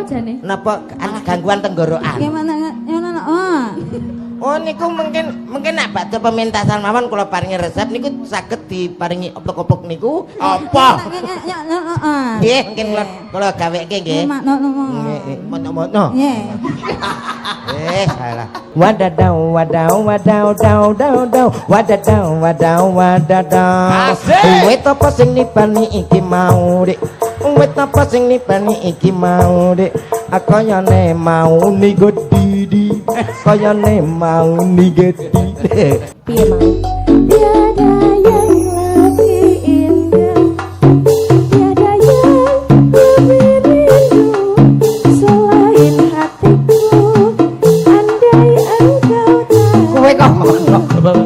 jane? Napa gangguan tenggorokan? Gimana ngono? Oh. Oh niku mungkin nek badhe pementasan mawon kula paringi resep niku saged diparingi oplok-oplok niku apa? Nggih, mungkin kula gaweke nggih. Mono. Nggih. Salah. Wadadau wadau wadau dau dau dau wadadau wadau wadadau. Wit apa sing nipani iki mau, Dik? Wit apa sing nipani iki mau, Dik? Kayane mau ni gedidi. Kayane mau ni gedidi. Piye mau? Tiada yang lebih indah. Tiada yang lebih rindu selain hatiku. Andai engkau tahu.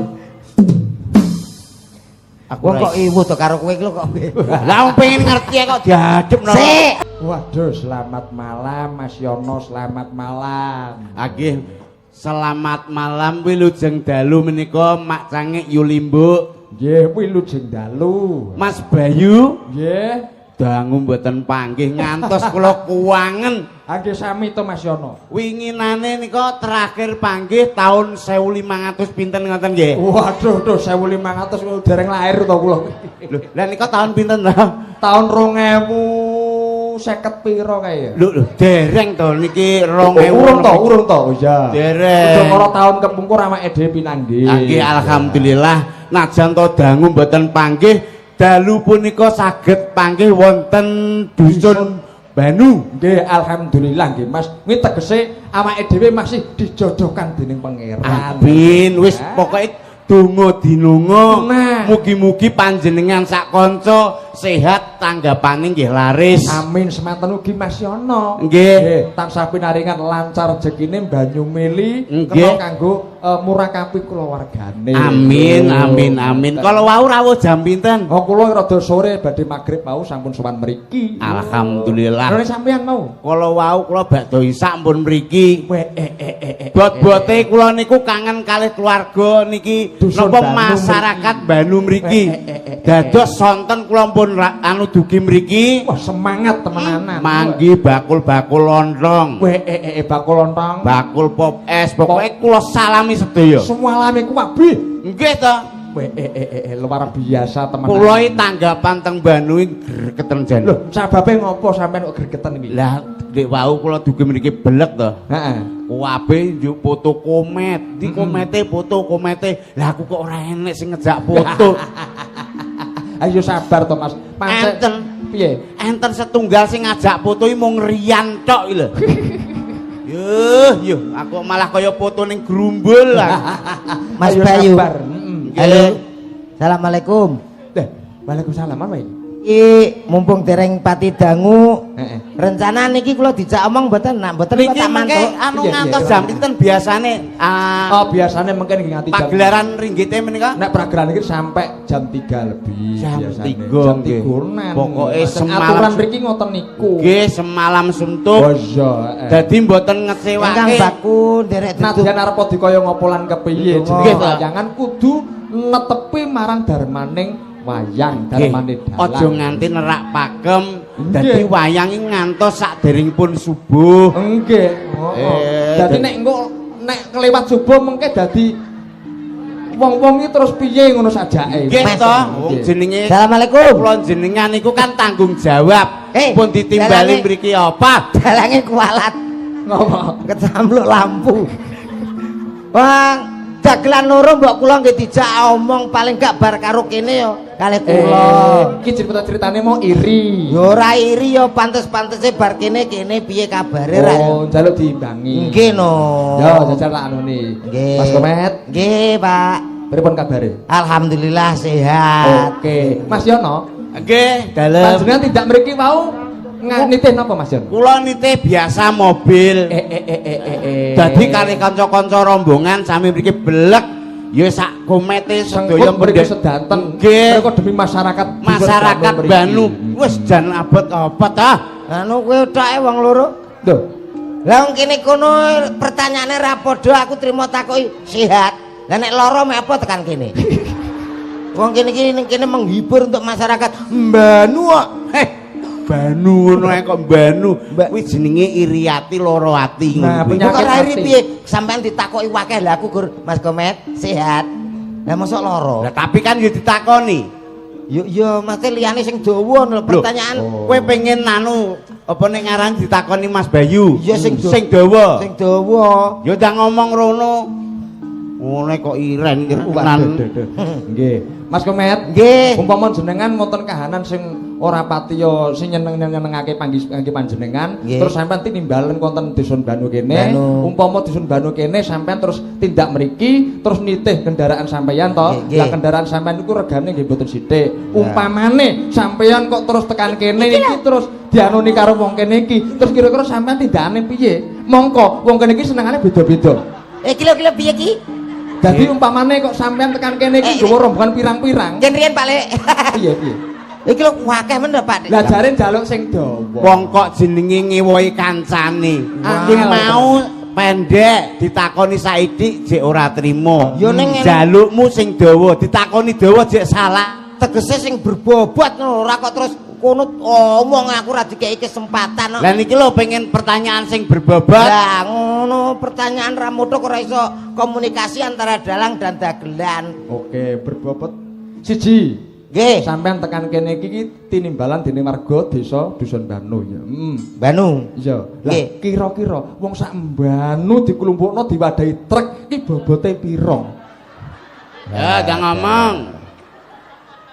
Kowe kok aku kok iwu to karo kowe iki lho kok. Lah pengen ngerti kok diadepno. Sik. Waduh, selamat malam Mas Yono, selamat malam. Agih, selamat malam wilujeng dalu menika Mak Cangik Yulimbu. Nggih, wilujeng dalu. Mas Bayu, Nggih. dangu mboten panggih ngantos kula kuwangen. Nggih sami to Mas Yono. Winginane nika terakhir panggih tahun 1500 pinten ngoten nggih. Waduh, 1500 dereng lahir to kula. Lho, lah nika tahun pinten to? Tahun 2050 piro kae ya? Lho, dereng to niki 2000. Urung to, iya. Dereng. Udah ora tahun kepungkur awake dhewe pinanggih. Nggih, alhamdulillah najan to dangu mboten panggih, dalu punika saged panggih wonten dusun Banu. Nggih, alhamdulillah nggih Mas. Kuwi tegese awake dhewe masih dijodohkan dening pangeran. Amin, wis pokoke donga dinunga. Nah. Mugi-mugi panjenengan sak kanca sehat tanggapane nggih laris. Amin, semanten ugi Mas Yono. Nggih. Tansah pinaringan lancar rezekine banyu mili Nggih. kena kanggo murakapi kulawargane. Amin, amin, amin. Kalau wau rawuh jam pinten? Oh, kula rada sore badhe magrib mau sampun sowan mriki. Alhamdulillah. Lha sampeyan mau? Kalau wau kula bakdo isak pun mriki. Bot-bote kula niku kangen kalih keluarga niki Dusun napa Banu masyarakat Banu mriki. Dados sonten kula pun anu dugi mriki. Wah, semangat temenanan. Manggi bakul-bakul lontong. Bakul lontong. Bakul pop es. Pokoke kula salami sedaya. Semua alami kuwabi. Nggih to. Luar biasa teman. Kula iki tanggapan teng Banu iki gregeten jan. Lho, sababe ngopo sampean kok gregeten iki? Lah, nek wau kula dugi mriki belek to. Heeh. Kuwabe njuk foto komet. Di komete foto komete. Lah aku kok ora enek sing ngejak foto. Ayo sabar to Mas. Enten piye? Enten setunggal sing ngajak foto iki mung Rian tok iki lho. Yuh, aku malah kaya foto ning grumbul lah. Mas Ayo Bayu. sabar. Halo. Assalamualaikum. Waalaikumsalam Mas. Iki mumpung dereng pati dangu, rencana niki kula dijak omong mboten mboten Niki tak mengke mantuk. anu ngantos jam pinten biasane? Oh, biasane mungkin nganti jam. Pagelaran ringgite menika? Nek pagelaran iki sampai jam 3 lebih Jam biasane. 3, Jam nggih. 3-an. Pokoke semalam aturan mriki ngoten niku. Nggih, semalam suntuk. Oh iya. Dadi mboten Ingkang ngecewake. baku derek duduk. Nadyan arep dikaya ngopolan kepiye Nggih, jenenge Pak. wayangan kudu netepi marang darmaning wayang darmane dalang. Aja nganti nerak pakem. Nggih. Dadi wayang iki ngantos saderengipun subuh. Nggih. Dadi nek engko nek kelewat subuh mengke dadi wong-wong iki terus piye ngono sajake. Nggih to, wong jenenge Assalamualaikum. kula jenengan niku kan tanggung jawab. Pun ditimbali mriki apa? Dalange kualat. Ngopo? Kecampluk lampu. Wah, dagelan loro mbok kula nggih dijak omong paling gak bar karo kene yo kalih kula. Iki cerita-ceritane mau iri. Yo ora iri yo pantes-pantese bar kene piye kabare ra. Oh, njaluk diimbangi. Nggih no. Yo jajal tak anune. Nggih. Mas Komet, Nggih, Pak. pripun kabare? Alhamdulillah sehat. Oke. Mas Yono, Nggih, dalem. panjenengan tidak mriki wau nitih napa Mas Yono? Kula nitih biasa mobil. Dadi kali kanca-kanca rombongan sami mriki belek ya sak komete sedaya mriki sedanten. Nggih. Mereka demi masyarakat Banu. Wis jan abot apa ta? Anu kowe toke wong loro. Lho, Lah wong kene kono pertanyaane ra padha aku trimo takoki sehat. Lah nek lara mek apa tekan kene? Wong kene iki ning kene menghibur untuk masyarakat Banu kok. Banu ngono ae kok Banu. Kuwi jenenge iri ati lara ati ngono. Nah, kuwi. penyakit Kok rairi hati. piye? Sampeyan ditakoki wakeh lah aku Gur Mas Komet sehat. Lah mosok lara. Lah tapi kan yo ditakoni. Yo mate liyane sing dawa lho pertanyaan. Kowe pengen anu apa nek ngaran ditakoni Mas Bayu? Iya sing dawa. Sing dawa. Yo ndang ngomong rono. Ngene kok iren Waduh, duh. Nggih. Mas Komet, Nggih. umpama jenengan wonten kahanan sing ora patiya sing nyenengake panggih panjenengan, Nggih. terus sampean tinimbalen wonten Dusun Banu kene, Banu. umpama Dusun Banu kene sampean terus tindak mriki, terus nitih kendaraan sampeyan to. Nggih, nggih. Lah kendaraan sampean iku regane nggih mboten sithik. Umpamane sampeyan kok terus tekan kene iki terus dianoni karo wong kene iki, terus kira-kira sampean tindakane piye? Mongko wong kene iki senengane beda-beda. Kilo-kilo piye ki? Dadi umpamane kok sampean tekan kene iki nggawa rombongan pirang-pirang. Yen riyen Pak Lek. Piye piye? Iki lho wakeh men lho Pak. Lah jare njaluk sing dawa. Wong kok jenenge ngewohi kancane. Ki Angel. mau pendek ditakoni saiki jek ora trimo. Yo ning ngene. Jalukmu sing dawa, ditakoni dawa jek salah. Tegese sing berbobot lho ora kok terus kono omong aku ora dikeki kesempatan. Lah niki lho pengen pertanyaan sing berbobot. Lah ngono pertanyaan Ramodo kok ora iso komunikasi antara dalang dan dagelan. Oke, berbobot siji. Nggih, Sampean tekan kene iki tinimbalan dening warga desa Dusun Banu ya. Banu. Iya. Lah Nggih. kira-kira wong sak Banu diklumpukno diwadahi truk iki bobote pira? Ya, jangan ngomong.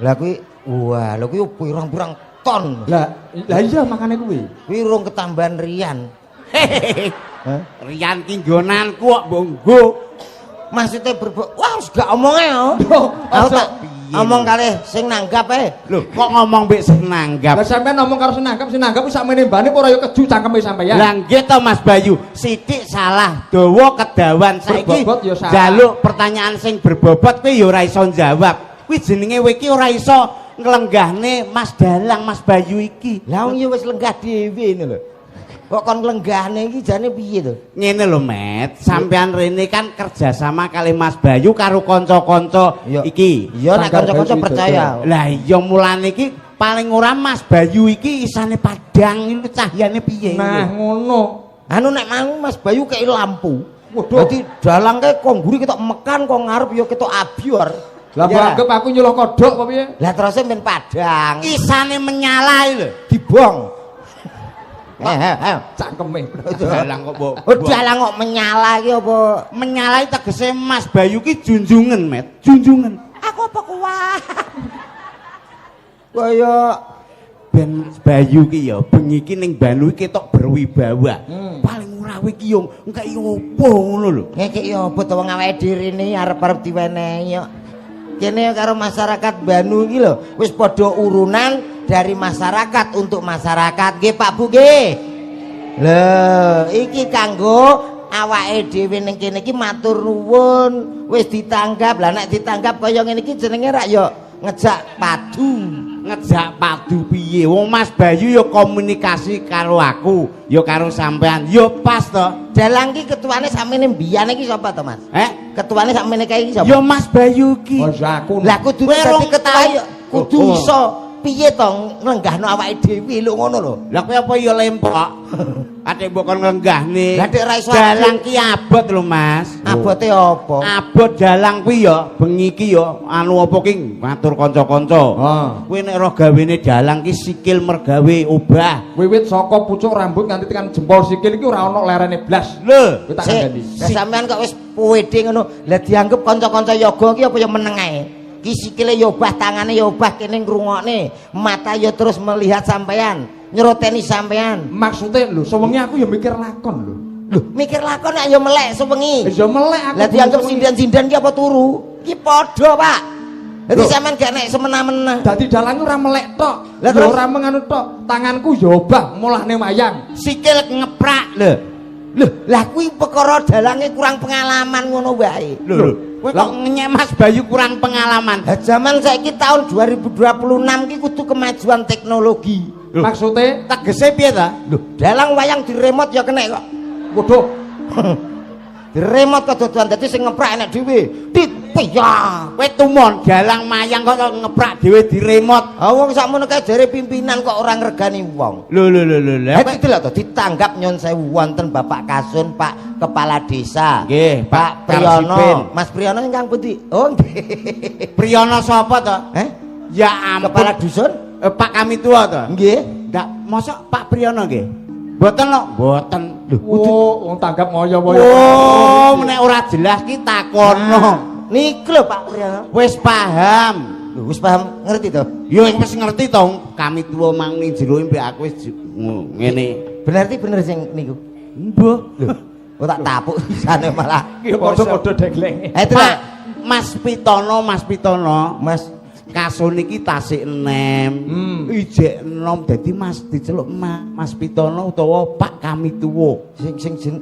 Lah kuwi wah, lho kuwi pirang-pirang ton. Lah iya makane kuwi. Kuwi urung ketambahan rian. Hah? Rian ki nggonanku kok mbok nggo. Maksudnya wah wis gak omonge yo. Loh, Aku aja. tak omong kalih sing nanggap Lho, kok ngomong mbek sing Lah nanggap. sampean ngomong karo sinanggap sak meneh mbane ora ya keju cangkeme sampeyan. Lah nggih to Mas Bayu, sithik salah, dawa kedawan saiki. Berbobot ya salah. Jaluk pertanyaan sing berbobot kuwi ya ora iso jawab. Kuwi jenenge kowe iki ora iso nglenggahne Mas Dalang Mas Bayu iki. Lah wong ya wis lenggah dhewe ngono lho. Kok kon lenggahne iki jane piye to? Ngene lho, Met. Sampean rene kan kerjasama kali Mas Bayu karo kanca-kanca Iya. iki. Iya nek Sanggar kanca-kanca Bayu percaya. Lah iya mulane iki paling ora Mas Bayu iki isane padang iki cahyane piye? Nah, ngono. Anu nek mau Mas Bayu kei lampu. Waduh. Dadi dalang kae kok mburi ketok mekan kok ngarep ya ketok abior. Lah Ya. anggap aku nyuluh kodhok apa piye? Lah terus men padang. Isane menyala iki lho. Dibong. Ayo. Cangkeme. Dalang kok mbok. Oh dalang kok menyala iki apa? Menyala iki tegese Mas Bayu ki junjungan, Met. Junjungan. Aku apa kuat? Kaya Ben Bayu ki ya bengi iki ning Banu iki ketok berwibawa. Paling ora kowe ki yo engke opo ngono lho. ngekek ya apa to wong awake dhewe ne arep-arep diwenehi yo. Kene karo masyarakat Banu iki lho wis padha urunan dari masyarakat untuk masyarakat. Nggih Pak Bu nggih. Lho, iki kanggo awake dhewe ning kene iki matur nuwun wis ditanggap. Lah nek ditanggap kaya ngene iki jenenge rak yo ngejak padu. Ngejak padu piye? Wong Mas Bayu ya komunikasi karo aku, ya karo sampean. Ya pas to. Dalang ki ketuane sakmene mbiyane iki sapa to Mas? Ketuane sakmene kae iki sapa? Ya Mas Bayu ki. Oh, aku. Lah kudu Kowe dadi rong ketua tau. ya kudu Oh. iso piye to nglenggahno awake dhewe lho ngono lho. Lah kowe apa ya lempok? Ate mbok kon nglenggahne. Lah nek ra iso dalang ki abot lho Mas. abote apa? Abot dalang kuwi ya bengi ki ya anu apa ki ngatur kanca-kanca. Ah. Kowe nek roh gawene dalang ki sikil mergawe obah. Wiwit saka pucuk rambut nganti tekan jempol sikil iki ora ana lerene blas. Lho, Kowe tak Sik, kandhani. lah sampean kok wis pede ngono. Lah dianggep kanca-kanca yoga ki apa ya meneng ae. Ki sikile ya obah, tangane ya obah kene ngrungokne, mata ya terus melihat sampean, nyeroteni sampean. Maksudnya lho, sewengi aku ya mikir lakon lho. Lho, mikir lakon nek ya melek sewengi. Ya melek aku. Lah dianggap sewengi. sindan-sindan ki apa turu? Ki padha, Pak. Dadi Loh. sampean gak nek semena-mena. Dadi dalang ora melek tok. Lah Ya terus? ora menganu tok. Tanganku ya obah mulahne wayang. sikil ngeprak lho. Lho, lah kuwi perkara dalange kurang pengalaman ngono wae. Lho. Kowe kok ngenyek Mas Bayu kurang pengalaman. Lah zaman saiki tahun 2026 ki kudu kemajuan teknologi. Loh. Maksudnya Tegese piye ta? Lho, dalang wayang diremot ya kena kok. waduh. Diremot kedodoan dadi sing ngeprak enek dhewe. Ditpiya. Kowe tumon dalang mayang kok ngeprak dhewe diremot. Ah wong sakmono kae jare pimpinan kok ora ngregani wong. Lho. Ha iki lho to ditanggap nyon sewu wonten Bapak Kasun, Pak Kepala Desa. Nggih, Pak Karsipin. Priyono. Mas Priyono ingkang pundi? Oh nggih. Priyono sapa to? Ya ampun. Kepala dusun? Pak kami tua to? Nggih. Ndak mosok Pak Priyono nggih. Mboten lho, mboten. Oh, wong tanggap ngoyo-ngoyo. Oh, nek ora jelas ki takono. Niku lho Pak Priyono. Wis paham. Lho wis paham ngerti to? Yo wis ngerti to, kami tua mang ning jero mbek aku wis ngene. Berarti bener sing niku. Mbah. Lho, kok tak tapuk pisane malah. Iki padha-padha deglenge. Itu Pak Mas Pitono, Mas Kasun iki tasik enem. Ijek enom dadi Mas diceluk Mas Pitono utawa Pak kami tuwa.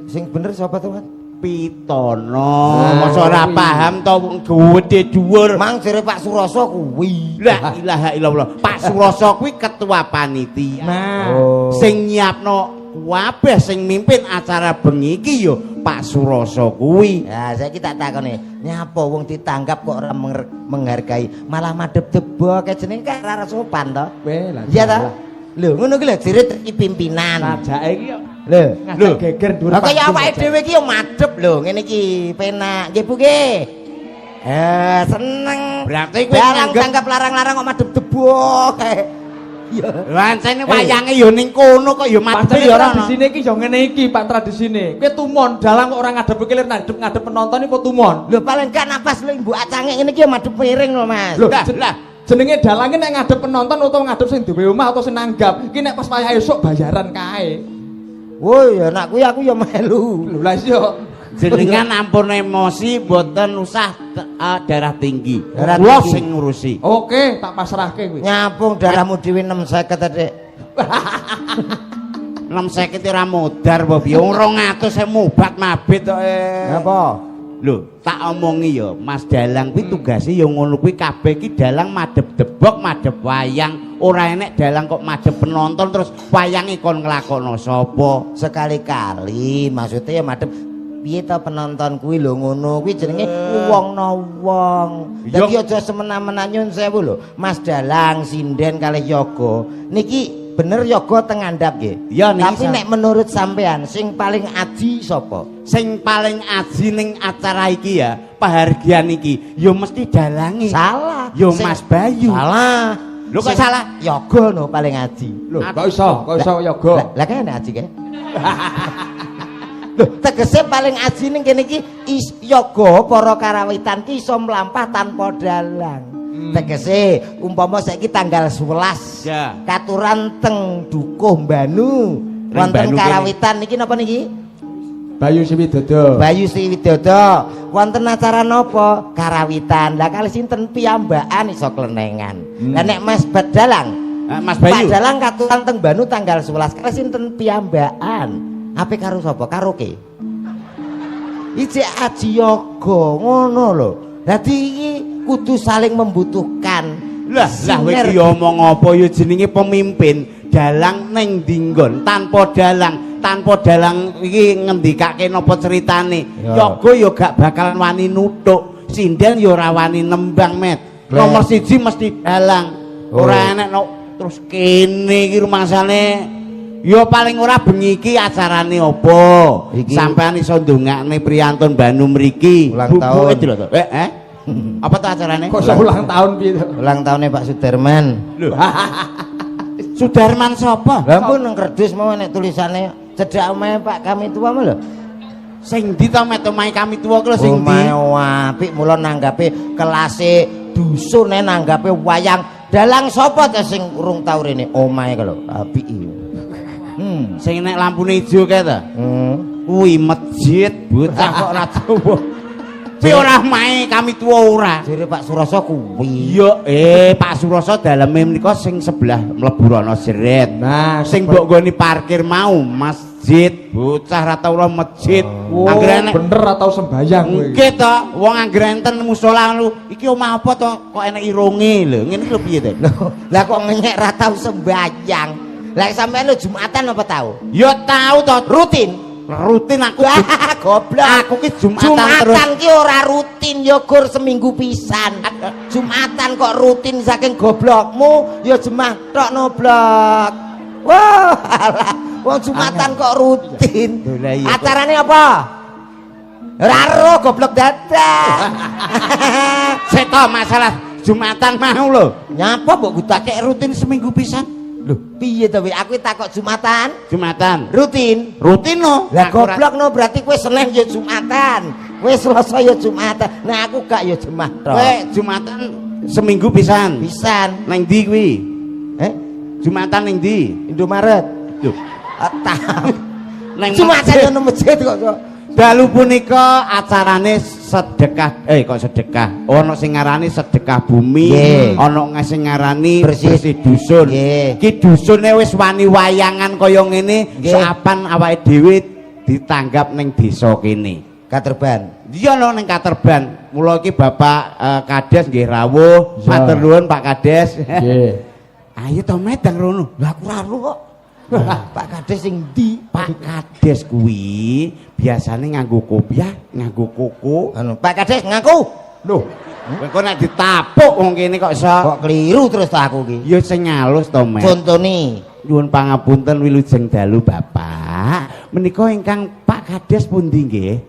sing bener sapa to, Mas? Pitono. Masa ora paham to wong gedhe dhuwur. Mang jere Pak Suroso kuwi. La ilaha illallah. Pak Suroso kuwi ketua panitia. Nah, Sing nyiapno kabeh sing mimpin acara bengi iki yo Pak Suroso kuwi. Ya, saiki tak takoni, nyapa wong ditanggap kok ora menghargai, malah madhep debok kae jenenge kan ora sopan to. kowe lah. Iya ta? Lho, ngono ki lho jere pimpinan. Sajake iki yo Lho, ngajak geger dhuwur. lah kaya awake dhewe ki yo madhep lho, ngene iki penak. Nggih Bu nggih. Seneng. Berarti kowe Barang nganggep tanggap larang-larang kok madhep debok kae. Iya. lancene wayange yo ning kono kok yo madhep Pancen yo ora. tradisine iki yo ngene iki, Pak, tradisine. Kowe tumon dalang kok ora ngadep kilir ngadep penonton iki kok tumon. Lho paling gak napas lho Mbok acange ngene iki yo madhep piring lho Mas. Lho, Lah. jenenge dalange nek ngadep penonton utawa ngadep sing duwe omah atau sing nanggap. Iki nek pas wayah esuk bayaran kae. Oh ya nak kuwi aku ya melu. Lho lah iya. Jenengan ampun emosi mboten usah darah tinggi. Darah Kula tinggi. sing ngurusi. Oke, tak pasrahke kuwi. Nyapung darahmu dhewe 650 Dik. 650 ora modar apa piye? 200 mubat mabit kok. Napa? Lho, tak omongi ya, Mas Dalang kuwi tugase ya ngono kuwi kabeh iki dalang madhep debok, madhep wayang. Ora enek dalang kok madhep penonton terus wayange kon nglakokno sapa? Sekali-kali maksudnya ya madhep piye ta penonton kuwi lho ngono kuwi jenenge wong-no wong. Dadi aja semena-mena nyun sewu lho. Mas Dalang sinden kalih Yoga. Niki bener Yoga teng ngandhap nggih. Ya, niki Tapi nek menurut sampean sing paling aji sapa? Sing paling aji ning acara iki ya, pahargyan iki ya mesti dalange. Salah. Yo Mas Bayu. Salah. Lho kok salah? Yoga no paling aji. Lho, kok iso yoga. Lah kene aji kae. Lho, tegese paling aji ning kene iki yoga para karawitan ki iso mlampah tanpa dalang. Tegese umpama saiki tanggal 11 Ya. katuran teng Dukuh Banu wonten Banu kene. karawitan niki napa niki? Bayu Siwidodo. Bayu Sriwidodo. Wonten acara napa? Karawitan. Lah kalih sinten piyambakan iso klenengan. Lah nek Mas Dalang, Mas Pak Bayu. Dalang katuran teng Banu tanggal 11 kalih sinten piyambakan. Ape karo sapa? Karaoke. Iki aji yoga ngono lho. Dadi iki kudu saling membutuhkan. Lah kowe iki omong apa ya jenenge pemimpin dalang ning dinggon tanpa dalang iki ngendikake napa ceritane yoga ya gak bakalan wani nuthuk sinden ya ora wani nembang met nomor 1 mesti dalang ora enek terus kene iki rumangsane ya paling ora bengi iki acarane apa sampean iso ndongakne priyantun Banu mriki Ulang tahun. lho to apa tuh acarane Kok iso ulang tahun piye to? Ulang tahunnya Pak Sudarman. lho Sudarman sapa? Lah ampun nang kerdus mau nek tulisane cedhak omahe Pak kami tua mah lho. Sing ndi to met omahe kami tuwa ku lho sing ndi? Omahe apik mula nanggape kelase dusun nanggape wayang dalang sapa ta sing urung tau rene omahe ku lho apik iki. Sing nek lampune ijo kae ta? Kuwi masjid bocah kok ora tuwa. Pi ora mae kami tuwa ora. Jere Pak Suroso kuwi. Iya, Pak Suroso daleme menika sing sebelah mlebu ana jeret. Nah, Sing mbok nggoni parkir mau masjid, bocah ra tau ora masjid. Anggere enek bener atau sembayang kowe. nggih to, wong anggere enten musala lu, iki omah apa to? Kok enek irunge lho. Ngene iki lho piye to? Lah kok ngenyek ra tau sembayang. Lah sampean lho Jumatan apa tau? Ya tau to, Rutin. rutin aku goblok. aku ki Jumatan terus. Jumatan ki ora rutin ya gur seminggu pisan. Jumatan kok rutin saking goblokmu ya jemah tok no blok. Wah, alah. Wong Jumatan kok rutin. Lah iya. Acarane apa? Raro goblok dadah. Seto masalah Jumatan mau lho. Nyapa mbok gutake rutin seminggu pisan? Lho, piye to wi? Aku takok Jumatan. Jumatan. Rutin. Rutin no. Lah goblok no berarti kowe Senin ya Jumatan. Kowe Selasa ya Jumatan. Nah aku gak ya jemah tok. Kowe Jumatan seminggu pisan. Pisan. Nang ndi kuwi? Jumatan ning ndi? Indomaret. Lho, Nang Jumatan yo nang masjid kok. dalu punika acarane sedekah kok sedekah ana sing ngarani sedekah bumi ana sing ngarani bersih dusun iki dusune wis wani wayangan kaya ngene sapan awake dhewe ditanggap ning desa kene Katerban iya ana ning Katerban mula iki Bapak Kades nggih rawuh matur nuwun Pak Kades nggih ayo to medang rono lha aku ora kok Pak Kades sing ndi? Pak Kades kuwi biasane nganggo kopiah, nganggo koko. Pak Kades ngaku. Lho, kok nek ditapuk wong kene kok iso. Kok keliru terus ta aku iki. Ya sing halus to, Mas. Contone, nyuwun pangapunten wilujeng dalu Bapak. Menika ingkang Pak Kades pundi nggih?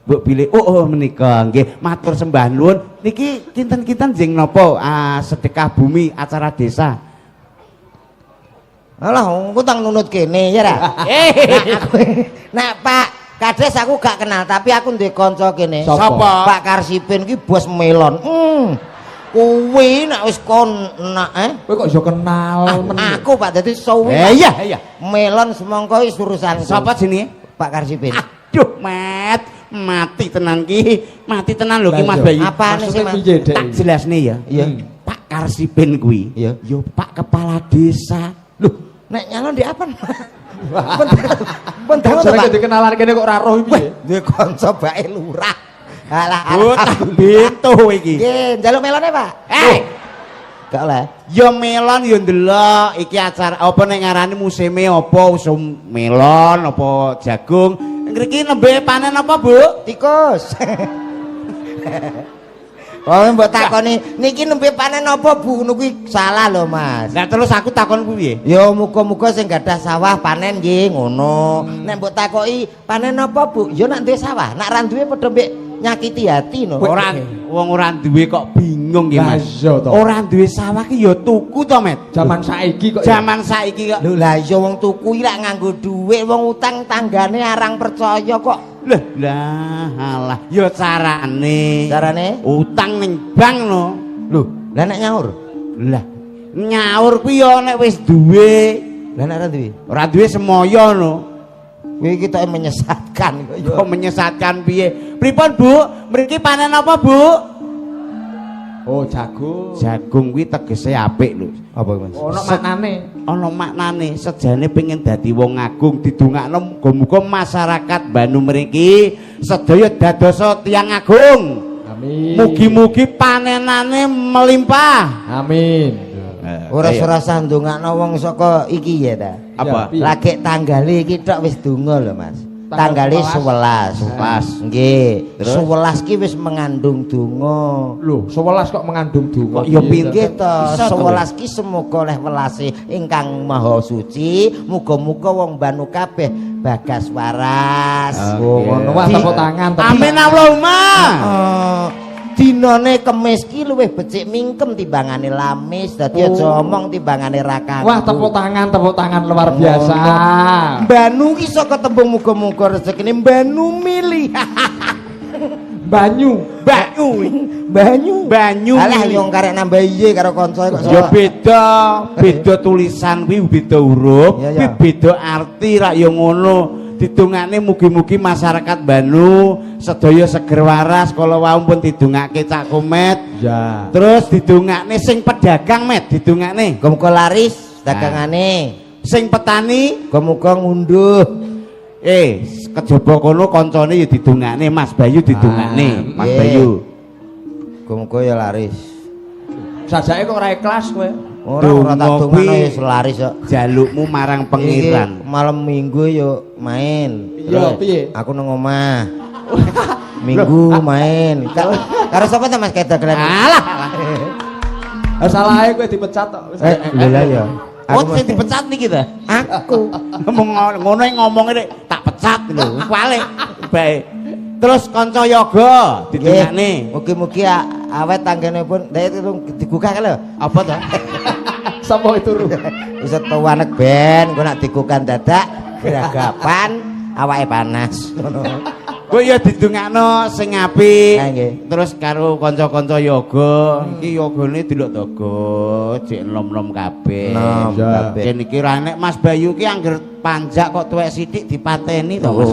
Mbok pilih. Oh, menika nggih. Matur sembah nuwun. Niki kinten-kinten jeng napa sedekah bumi acara desa? Alah, aku tang nunut kene ya ra. Nah, Pak Kades aku gak kenal, tapi aku duwe kanca kene. Sapa? Pak Karsipin ki bos melon. Kuwi nek wis kon Kowe kok iso kenal aku Pak dadi suwi. Iya. Melon semongko wis urusanku. Sapa jenenge? Pak Karsipin. Aduh, mati tenan ki. Mati tenan lho ki Mas Bayu. Apane sih, Mas? Tak jelasne ya. Iya. Pak Karsipin kuwi. Iya. Ya Pak Kepala Desa. Loh, nek nyalon di apa? Penting to, Pak. Pak. Dikenalan kene kok ora roh iki piye? Duwe kanca bae lurah. Alah, Bintu iki. nggih, njaluk melone, Pak. Gak oleh. Ya melon ya ndelok iki acara apa nek ngarani musime apa usum melon apa jagung. Ngriki nembe panen apa, Bu? Tikus. Oh, mbok takoni niki nembe panen apa Bu? Ngono kuwi salah lho, Mas. Lah terus aku takon kuwi piye? Ya muga-muga sing gadah sawah panen nggih ngono. Nek mbok takoki panen apa Bu? Ya nek duwe sawah, nek ra duwe padha mbek nyakiti hati no. Ora wong ora duwe kok bingung nggih Mas. Iya to. Ora duwe sawah ki ya tuku to, Met. Zaman saiki kok Zaman saiki kok. Lho lah iya wong tuku iki lak nganggo dhuwit, wong utang tanggane arang percaya kok. Lah alah ya carane. Carane? Utang ning bank no. Lho, lah nek nyaur. Lah nyaur kuwi ya nek wis duwe. Lah nek ora duwe. Ora duwe semoyo no. Kuwi kita menyesatkan kok ya. Kok menyesatkan piye? Pripun, Bu? Mriki panen apa, Bu? Oh, jagung. Jagung kuwi tegese apik lho. Apa Mas? Ono maknane. Ana maknane sejane pengen dadi wong agung didongakno muga-muga masyarakat Banu mriki sedaya dadosa tiyang agung. Amin. Mugi-mugi panenane melimpah. Amin. Ora surasa ndongakno wong saka iki ya ta. Apa? Ya, Lagi tanggale iki tok wis donga lho Mas. Tanggale 11. 11. Nggih. 11 ki wis mengandung donga. Loh, 11 kok mengandung donga. Kok ya Nggih to, Bisa to, 11 ki semoga oleh welase ingkang maha suci, muga-muga wong Banu kabeh bagas waras. Oh, ngono wah tepuk tangan. Amin Allahumma. Dinane Kemis ki luwih becik mingkem timbangane Lamis, dadi aja omong timbangane Raka. Wah, tepuk tangan luar biasa. Banu ki saka tembung muga-muga rezekine Banu mili. Banyu. Banyu. Alah yo karek nambah iye karo kanca kok. Ya beda tulisan kuwi beda huruf, kuwi beda arti rak ya ngono. Didongakne mugi-mugi masyarakat Banu sedaya seger waras kala wau pun didongake Cak Komet. Ya. Terus didongakne sing pedagang Met didongakne. Muga laris dagangane. Sing petani Muga ngunduh. kejaba kono kancane ya didongakne Mas Bayu didongakne Mas Nggih. Bayu. Muga ya laris. Sajake kok ora ikhlas kowe. Ora tak Donga dongakno kuwi ya selaris kok. jalukmu marang pengiran. Iki malam minggu yo main. Iya, piye? Aku nang omah. Minggu main. Karo sapa ta Mas kedagelan? Alah. Salahe kowe dipecat tok. Lha lah ya. Oh, sing dipecat niki ta? Aku. Ngono ngomongnya tak pecat lho. Balik. Baik. Terus kanca yoga didongakne. Mugi-mugi awet tanggane pun ndek digugah lho. Apa to? Sapa itu ru? Wis tuwanek ben engko nak digukan dadak geragapan awake panas. Kowe ya didongakno sing apik. Ha nggih. Terus karo kanca-kanca yoga, iki yogane delok daga, jek enom-enom kabeh. Enom kabeh. Yen iki ra nek Mas Bayu ki angger panjak kok tuwek sithik dipateni to Mas.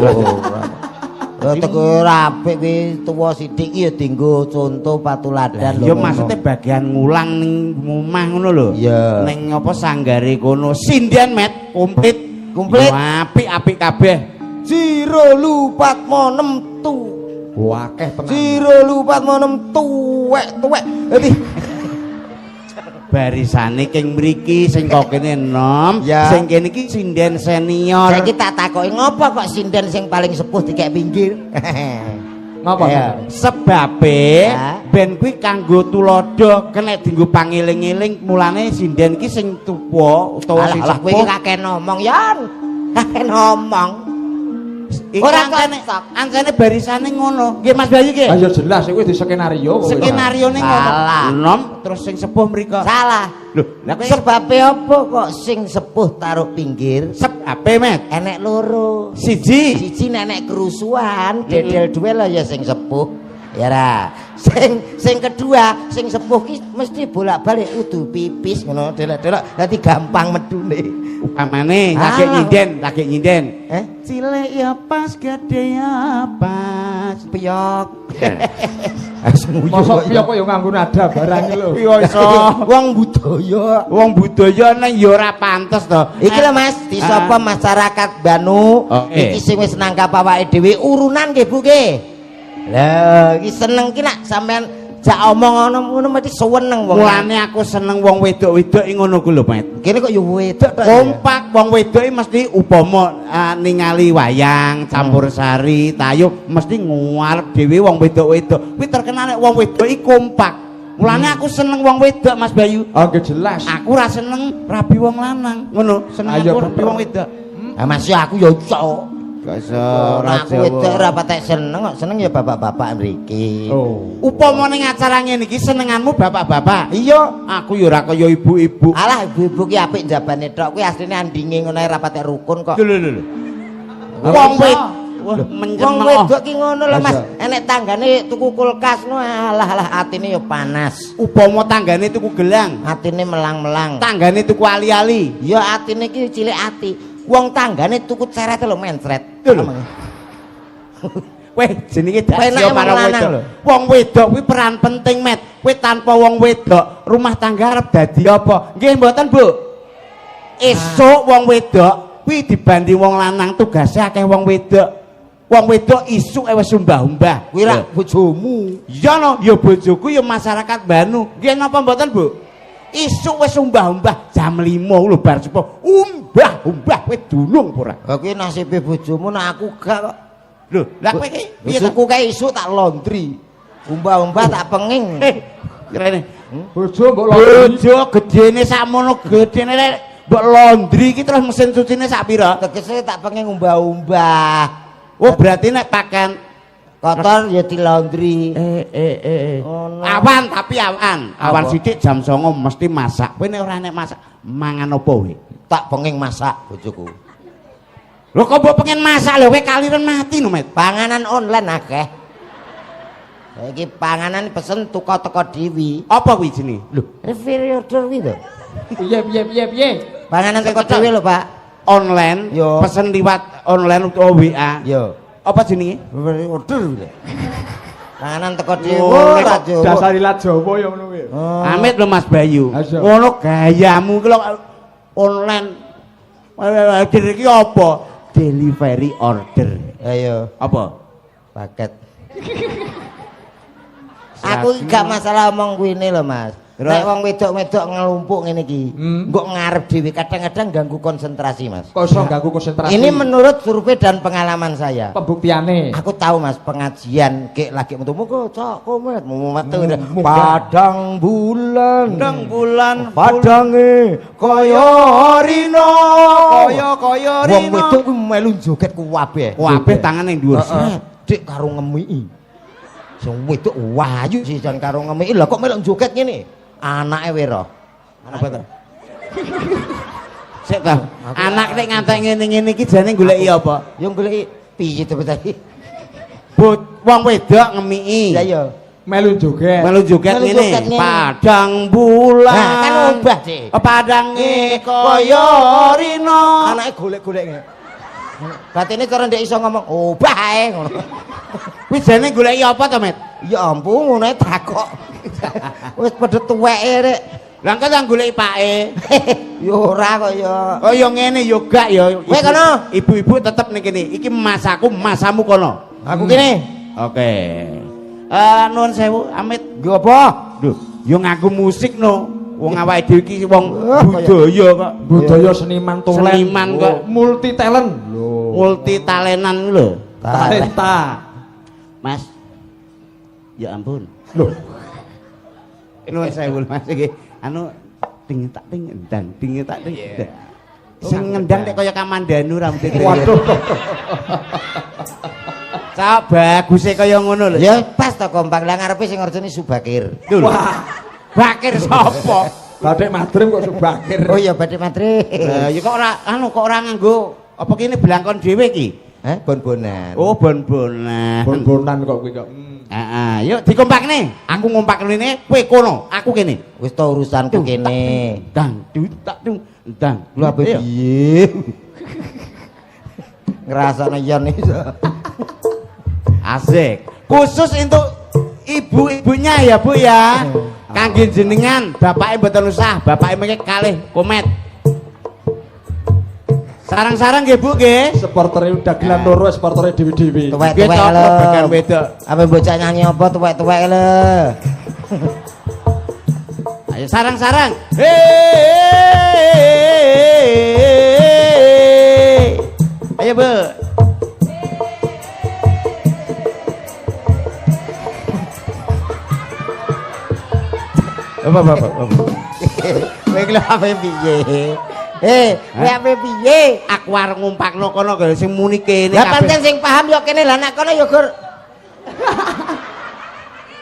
Lha teko rapik kuwi tuwa sithik ya dienggo conto patuladan lho. Ya maksudnya bagian ngulang ning omah ngono lho. Iya. Ning apa sanggare kono sindian met komplit. Komplit. Apik-apik kabeh. Jiro lupat monem tu. Wakeh tenan. Jiro lupat monem tuwek-tuwek. Dadi Barisane king mriki sing kok kene enom, Ya. sing kene iki sinden senior. saiki tak takoki ngopo kok sinden sing paling sepuh dikek pinggir? Ngapa? Ayo. Sebabe Ya. ben kuwi kanggo tulodo kena dienggo pangeling-eling mulane sinden iki sing tuwa utawa sing Alah kowe sepuh. iki kakek ngomong yan. Kakek ngomong. Iki Ora ancene barisane ngono. Nggih Mas Bayu nggih. Ayo jelas kuwi di skenario kowe. Skenario ning ngono. Salah. Enom terus sing sepuh mriko. Salah. Lho, lah kowe Sebabe apa kok sing sepuh taruh pinggir? sebabe met. Enek loro. Siji. Siji nenek kerusuhan, dedel duel ya sing sepuh. Ya ra. Sing kedua, sing sepuh ki mesti bolak-balik kudu pipis ngono, delok-delok dadi gampang medune. Upamane Ah. lagi nyinden. Eh, Cilik ya pas, gede ya pas. piyok. Mosok piye kok ya nganggo nada barang iki lho. Piye iso? Wong budaya. Wong budaya nang ya ora pantes to. Iki lho Mas, disapa masyarakat Banu. Oke. Iki sing wis nangkap awake dhewe urunan nggih Bu nggih. Lah, iki seneng ki nak sampean jak omong ngono mesti seneng wong. Mulane aku seneng wong wedok-wedok iki ngono ku lho, Met. Kene kok ya wedok tok. Kompak wong wedok iki mesti upama ningali wayang, campur sari, tayub mesti nguarep dhewe wong wedok-wedok. Kuwi terkenal nek wong wedok iki kompak. Mulane aku seneng wong wedok Mas Bayu. Oh, nggih jelas. Aku ra seneng rabi wong lanang. Ngono, seneng Ayo, aku rabi bener. wong wedok. Ah Mas ya aku ya iso. Gak iso Aku wedok ora patek seneng kok seneng ya bapak-bapak mriki. Oh. Upama ning acara ngene iki senenganmu bapak-bapak. Iya. Aku ya ora kaya ibu-ibu. Alah ibu-ibu ki apik jabane tok kuwi asline andinge ngono ae ra patek rukun kok. Lho. Wong Wong wedok. wedok. Wah, Wong mencemooh. wedok ki ngono lho Mas. Masa? Enek tanggane tuku kulkas no alah atine ya panas. Upama tanggane tuku gelang, Atine melang-melang. tanggane tuku ali-ali. Ya atine ki cilik ati. Wong tanggane tuku ceret lho mencret. Lho. Weh, jenenge Penake dasya para wong lanang wedok. lho. Wong wedok kuwi peran penting, Met. Kowe tanpa wong wedok, rumah tangga arep dadi apa? Nggih mboten, Bu. Esuk wong wedok kuwi dibanding wong lanang tugasnya akeh wong wedok. Wong wedok isuk wis umbah-umbah. Kuwi ra bojomu. Iya no, ya bojoku ya masyarakat Banu. Nggih napa mboten, Bu? Isuk wis umbah-umbah jam 5 lho bar sepo. Umbah-umbah kowe dunung ora? Lah kuwi nasibe bojomu nek aku gak kok. Lho, lah kowe iki piye ta? Bojoku kae isuk tak laundry. Umbah-umbah tak penging. Kirene. Bojo mbok laundry. Bojo gedene sakmono gedene rek mbok laundry iki terus mesin cucine sak pira? Tegese tak penging umbah-umbah. Oh, berarti nek pakaian Kotor ya di laundry. Oh, no. awan tapi awan. Awan Apa? sithik jam 09.00 mesti masak. Kowe nek ora nek masak mangan apa kowe? Tak penging masak bojoku. Lho kok mbok pengen masak lho kowe kaliren mati no, Met. Panganan online akeh. Saiki panganan pesen teko dhewe. Apa kuwi jenenge? Lho, Refill order kuwi to. Piye. Panganan teko dhewe lho, Pak. online, Yo. pesen liwat online utawa WA. Yo. Apa jenenge? Refill order kuwi. Panganan teko dhewe Oh, nek ora Dasar Jawa. ilat Jawa ya ngono kuwi. Oh. Amit lho Mas Bayu. Aja. Ngono gayamu ki lho online. Order iki apa? Delivery order. Ayo, Apa? paket. Aku gak masalah omong kuwi lho, Mas. Nek wong wedok-wedok ngelumpuk ngene iki, Hmm. kok ngarep dhewe kadang-kadang ganggu konsentrasi, Mas. Kosong ganggu konsentrasi. Ini menurut survei dan pengalaman saya. pembuktiane. Aku tahu Mas, pengajian kayak lagi metu-muga cok komet mau metu Munggah. padang bulan. padange kaya rino. kaya Wong wedok ku melu joget kuwabe. kabeh tangane ning dhuwur. Dik karo ngemiki. Sing wedok wayu sisan karo ngemiki. Lah kok melok joget ngene? Anake wira. Apa to? Sik ta. Anak nek ngantek ngene-ngene iki jane goleki apa? Yo goleki piye to tadi? Wong wedok ngemiki. Ya yo. Melu joget. Melu joget Melu ngene. joget ngene. Padang bulan. Nah, kan obah, Dik. Padange kaya rino. Anake golek-golek ngene. Batine cara ndek iso ngomong obah ae ngono. Kuwi jane goleki apa to, Met? Ya ampun ngono ae takok. Wis padha tuweke rek. Lah kok tak goleki pake. Ya ora kok ya. Oh ya ngene ya gak ya. Kowe kono. Ibu-ibu tetep ning kene. Iki masaku, masamu kono. Aku kene. Oke. Nuwun sewu, Amit. Nggo apa? Duh, yo nganggo musik no. Wong awake dhewe iki wong Kaya- budaya kok. Budaya seniman tulen. Seniman kok. Multi talent. Multi talenan lho. Talenta. Mas. Ya ampun. Loh, Nuwun sewu Mas iki. Anu ding tak ding endang, ding tak ding. Sing ngendang nek kaya Kamandanu rambute. waduh. Cak baguse kaya ngono lho. Ya pas to kompak lah ngarepe sing ngerjeni Subakir. Wah, Bakir sapa? Batik Madrim kok Subakir. Oh iya Badik Matri. Ya kok ora nganggo apa kene blangkon dhewe iki? Hah, bon-bonan. Oh, bon-bonan. Bon-bonan kok kuwi kok. Heeh, yuk dikompakne. Aku ngompak rene, kowe kono, aku kene. Wis to urusanku kene. Dang, tak dung, dang. Lu apa Ayo. piye? Ngrasakno yen iso. Asik. Khusus untuk ibu-ibunya ya, Bu ya. Kangge jenengan, bapake mboten usah, bapake mengke kalih komet. Sarang-sarang nggih Bu nggih. Supportere dagelan loro, supportere dewi-dewi. Tuwek-tuwek coklat lho. bagian wedok. Apa bocah nyanyi apa tuwek-tuwek lho. Ayo sarang-sarang. Hei. Ayo Bu. Apa. Kowe iki lho apa piye? Kowe apa piye? Aku arep ngumpakno kono gara sing muni kene Lah pancen sing paham ya kene lah nek kono ya Gur.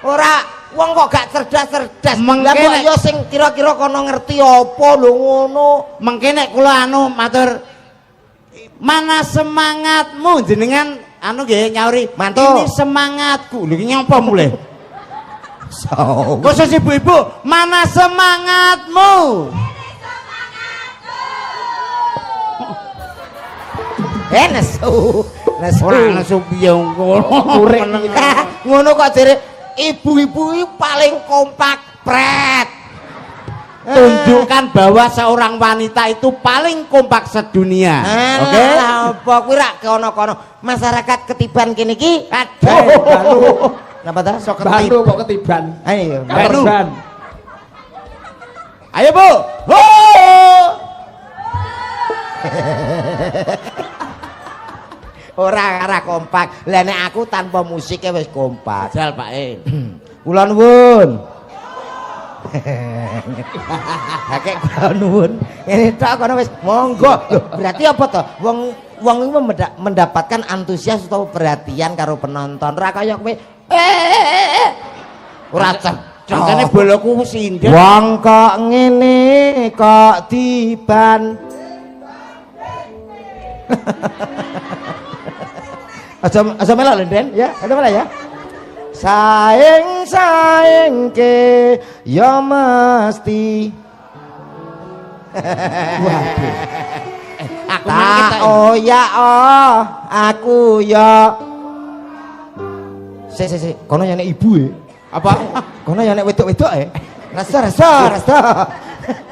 Ora wong kok gak cerdas-cerdas. Lah kok ya sing kira-kira kono ngerti apa lho ngono. Mengke nek kula anu matur mana semangatmu jenengan anu nggih nyauri Mantu. ini semangatku lho iki nyapa mulai So. khusus ibu-ibu mana semangatmu Nesu. Nesu. ora nesu piye Urip ngono kok jere ibu-ibu iki paling kompak pret. tunjukkan bahwa seorang wanita itu paling kompak sedunia. Oke? Apa kuwi rak kono-kono masyarakat ketiban kene iki. Baru. Napa ta? Sok Baru kok ketiban. Ayo. Baru. Katerban. Ayo Bu. Ho! Ora kompak. Lah nek aku tanpa musik wis kompak. Jal Pak E. Kula nuwun. Kakek kula nuwun. Ini tok kono wis monggo. Loh, berarti apa to? Wong iku mendapatkan antusias atau perhatian karo penonton. Ora kaya kowe ora cocok. Makane boloku wis indah. Wong kok ngene kok diban. Aja melok lho Den ya, ada melok ya. Saing ke ya mesti. Waduh. Aku Tak mangke oh ya oh aku ya. Si, kono nyanyi ibu e. apa? Kono nyanyi wedok-wedok e. Rasa.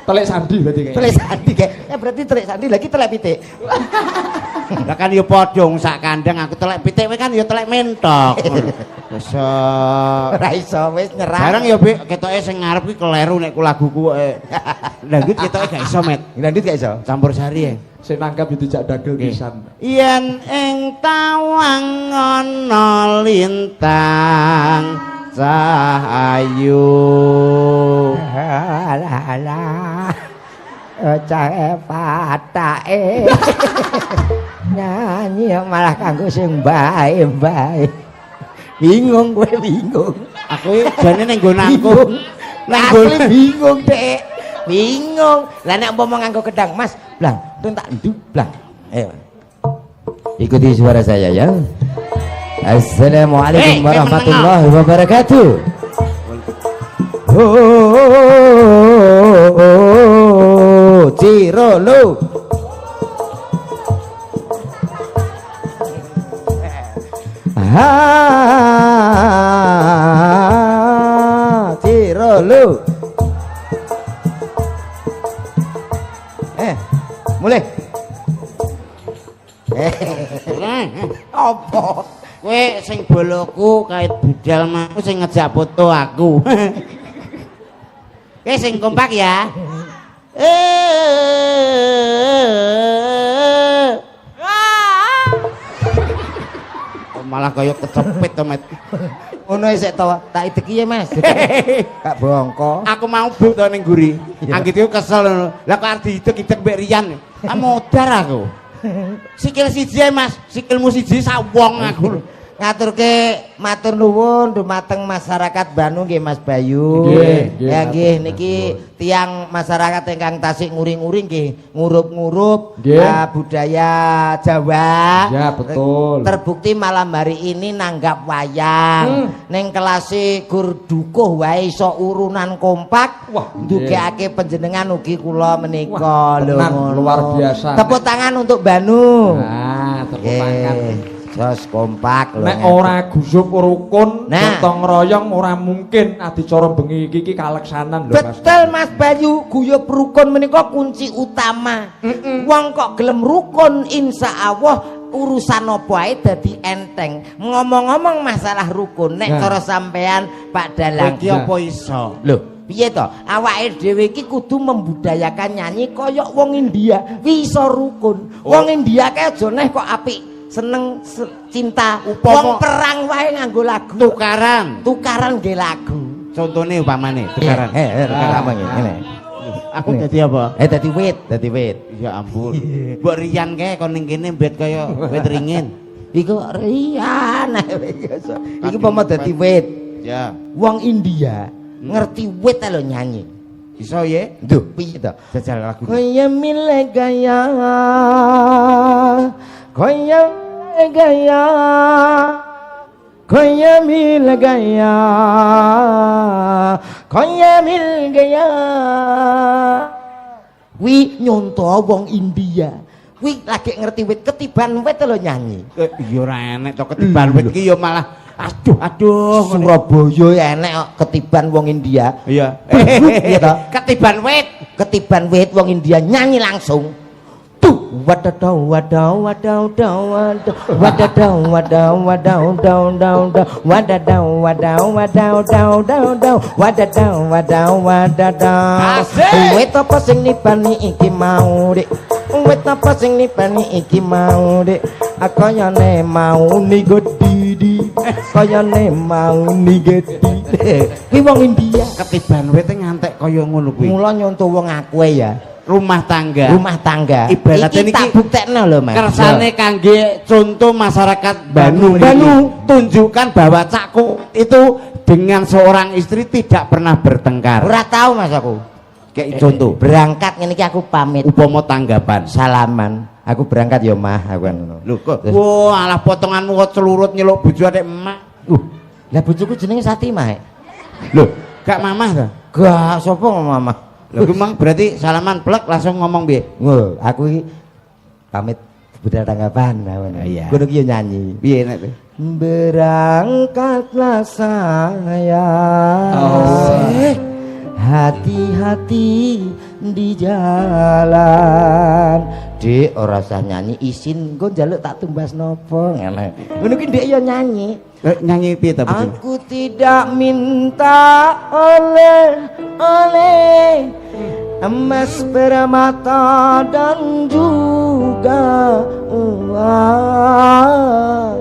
Telek sandi berarti kayak. Telek sandi kayak. Ya berarti telek sandi lagi telek pitik. Lah kan ya padha sak kandang aku telek pitik kowe kan ya telek mentok. Wis Ora iso wis nyerah. bareng ya ketoke sing ngarep ki kleru nek ku laguku kok. Lah ndut ketoke gak iso met. Lanjut gak iso. Campur sari ya. Sing nangkap itu jak dagel pisan. Yen ing tawang ana lintang cahayu. Alah. Cahe patake. Nyanyi malah kanggo sing bae-bae. Bingung kowe bingung. Aku jane ning nggon aku. Ning Asli bingung, Dek. Bingung. Lah nek umpama nganggo kedang Mas, blang, tun tak nduk, blang. Ayo. Ikuti suara saya ya. Assalamualaikum warahmatullahi wabarakatuh. Oh, Cirolo. Cirolo. Mulai. Apa? Kowe sing boloku kait budal mau sing ngejak foto aku. Kowe sing kompak ya. Malah kaya kecepit to, Met. Ngono sik to, tak ideki ya, Mas. Kak bongko. Aku mau buk to ning guri. Anggit kesel ngono. Lah kok arep diidek-idek mbek Rian. Ah modar aku. Sikil siji ae, Mas. Sikilmu siji sawong aku. Ngaturke matur nuwun dumateng masyarakat Bandung nggih Mas Bayu. Nggih, Ya nggih niki tiang masyarakat ingkang tasik nguring-nguring nggih ngurup-ngurup budaya Jawa. Ya betul. Terbukti malam hari ini nanggap wayang. Ning kelase gur dukuh wae iso urunan kompak. Wah, ndugekake panjenengan ugi kula menika lho. Luar biasa. Tepuk tangan untuk Bandung. Nah, tepuk tangan. Sos kompak lho. Nek ora gusuk rukun, Nah. gotong royong ora mungkin adicara bengi iki kaleksanan lho Mas. Betul Mas Bayu, guyub rukun menika kunci utama. Wong kok gelem rukun insya Allah urusan apa ae dadi enteng. Ngomong-ngomong masalah rukun nek Nah. cara sampean Pak Dalang Iki apa iso? lho piye to? Awake dhewe iki kudu membudayakan nyanyi kaya wong India, bisa rukun. Wong India kae aja neh kok apik seneng cinta wong perang wae nganggo lagu tukaran nggih lagu Contone upamane tukaran. tukaran ngene Aku dadi apa? dadi wit Ya ampun. Mbok Rian kae kon ning kene mbet kaya wit ringin. iku Rian iki pomo dadi wit Ya. wong India ngerti wit lho nyanyi Iso ye? Duh, piye to? Jajal lagu. Koya mile gaya Koya gaya Koya mil gaya Koya mil gaya Wi nyonto wong India. Wi lagi ngerti wit ketiban wit lho nyanyi. Iya ora enek to ketiban wit iki ya malah aduh Surabaya enek kok ketiban wong India. Iya. Iya to? Ketiban wit. Ketiban wit wong India nyanyi langsung. Wadadaw wadaw wadaw daw wadadaw wadaw wadaw daw daw daw wadadaw wadaw wadaw daw daw daw wadadaw wadaw wadadaw wit apa sing nipani iki mau dik wit apa sing nipani iki mau dik kayane mau ni gedidi kayane mau ni gedidi kuwi wong India Ketiban wit ngantek kaya ngono kuwi. mula nyontoh wong aku ya Rumah tangga. iki Ibaratnya tak buktekno lho Mas. Kersane kangge contoh masyarakat Bandung. Tunjukkan bahwa cakku itu dengan seorang istri tidak pernah bertengkar. Ora tahu Mas aku. Kayak contoh. Berangkat ngene iki aku pamit. Upama tanggapan. Salaman. Aku berangkat ya Mah, aku ngono. Lho kok. Wah, alah potonganmu kok celurut nyeluk bojo adek emak. Lah bojoku jenenge Satimah. Lho, gak mamah ta? Gak sapa Mama. Lho memang berarti salaman plek langsung ngomong piye? Aku iki pamit budal tanggapan ngono. Iya. Ngono ki yo nyanyi. Piye nek? Berangkatlah saya hati-hati di jalan. Dek ora usah nyanyi isin, engko njaluk tak tumbas nopo ngene. Ngono ki Dek ya nyanyi. Nyanyi piye ta bojone? Aku tidak minta oleh emas permata dan juga uang.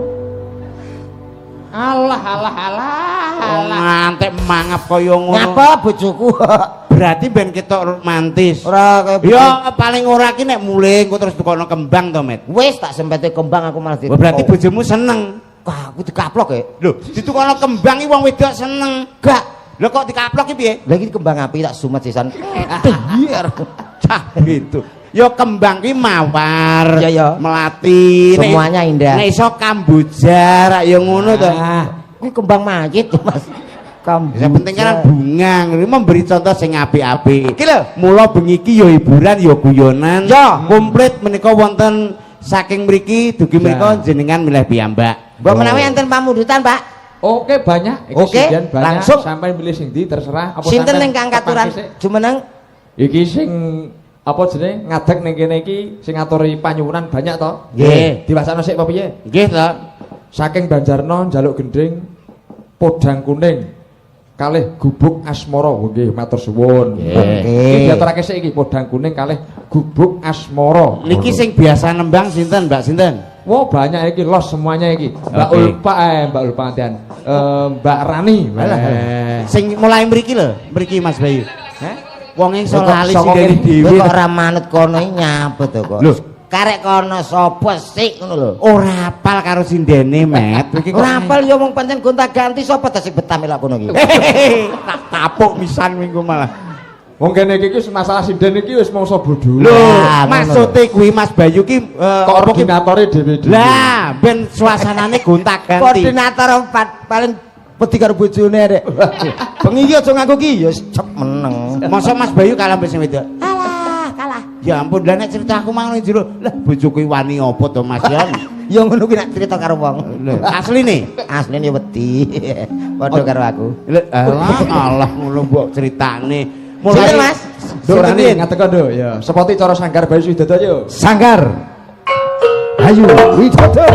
Alah. Ngantek mangap kaya ngono. Ngapa bojoku? Berarti ben ketok romantis. Ora kaya Ya paling ora ki nek mulih engko terus tukono kembang to, Met. wis tak sempete kembang aku malah Oh, berarti bojomu seneng. aku dikaplok ya. Lho, ditukono kembang iki wong wedok seneng. Gak. Lho kok dikaplok ki piye? Lah iki kembang api tak sumet sisan. Biar. Cah gitu. Ya kembang ki mawar. Iya, iya. Melati. Semuanya indah. Nek iso kamboja rak ya ngono to. Kuwi kembang mayit, Mas. Kamboja. Yang penting kan bunga, ini memberi contoh sing apik-apik. Iki lho. Mula bengi iki ya hiburan ya guyonan. Ya. Komplit menika wonten saking mriki dugi menika jenengan milih piyambak. Mbok menawi enten pamundutan, Pak. Oke, banyak. Iki Oke, sekian banyak. langsung. Sampai milih sing ndi terserah. Apa Sinten sampean ingkang katuran tepake sik? jumeneng? Iki sing apa jenenge ngadeg ning kene iki sing ngaturi panyuwunan banyak to? Nggih. Diwasana sik apa piye? Nggih to. Saking Banjarno njaluk gendring podang kuning kalih gubuk asmara. Nggih, matur suwun. Iki diaturake sik iki podang kuning kalih gubuk asmara. Niki sing biasa nembang sinten, Mbak sinten? Wow, banyak iki los semuanya iki. Mbak Oke. Ulpa Mbak Ulpa Antian. Mbak Rani. Sing mulai mriki lho, mriki Mas Bayu. Heh? Wong iso Kok lali saka sing kene dhewe. Kok ora manut kono iki nyabet to kok. Lho. Karek kono sapa sik ngono lho. Ora apal karo sindene, Met. Iki kok Ora apal ya wong pancen gonta-ganti sapa ta sing betah melok kono iki. tak tapuk misan minggu malah. Wong kene iki wis masalah sinden iki wis mangsa bodho. Lho, Lah, maksude kuwi Mas Bayu ki Koordinatore dhewe-dhewe. lah, ben suasanane gonta-ganti. Koordinator empat paling wedi karo bojone rek. Bengi iki aja ngaku ki ya cep meneng. Masa Mas Bayu kalah mbek sing wedok? Kalah. Ya ampun, lah nek cerita aku mang ning jero, lah bojoku wani apa to Mas Yon? Ya ngono kuwi nek cerita karo wong. Lho, asline? Asline ya wedi. Padha karo aku. Lho, alah ngono mbok critane. Sinten, Mas? Dorane ngadeg ndo ya. Sepoti cara Sanggar Bayu Widodo yo. Sanggar. Ayo Widodo.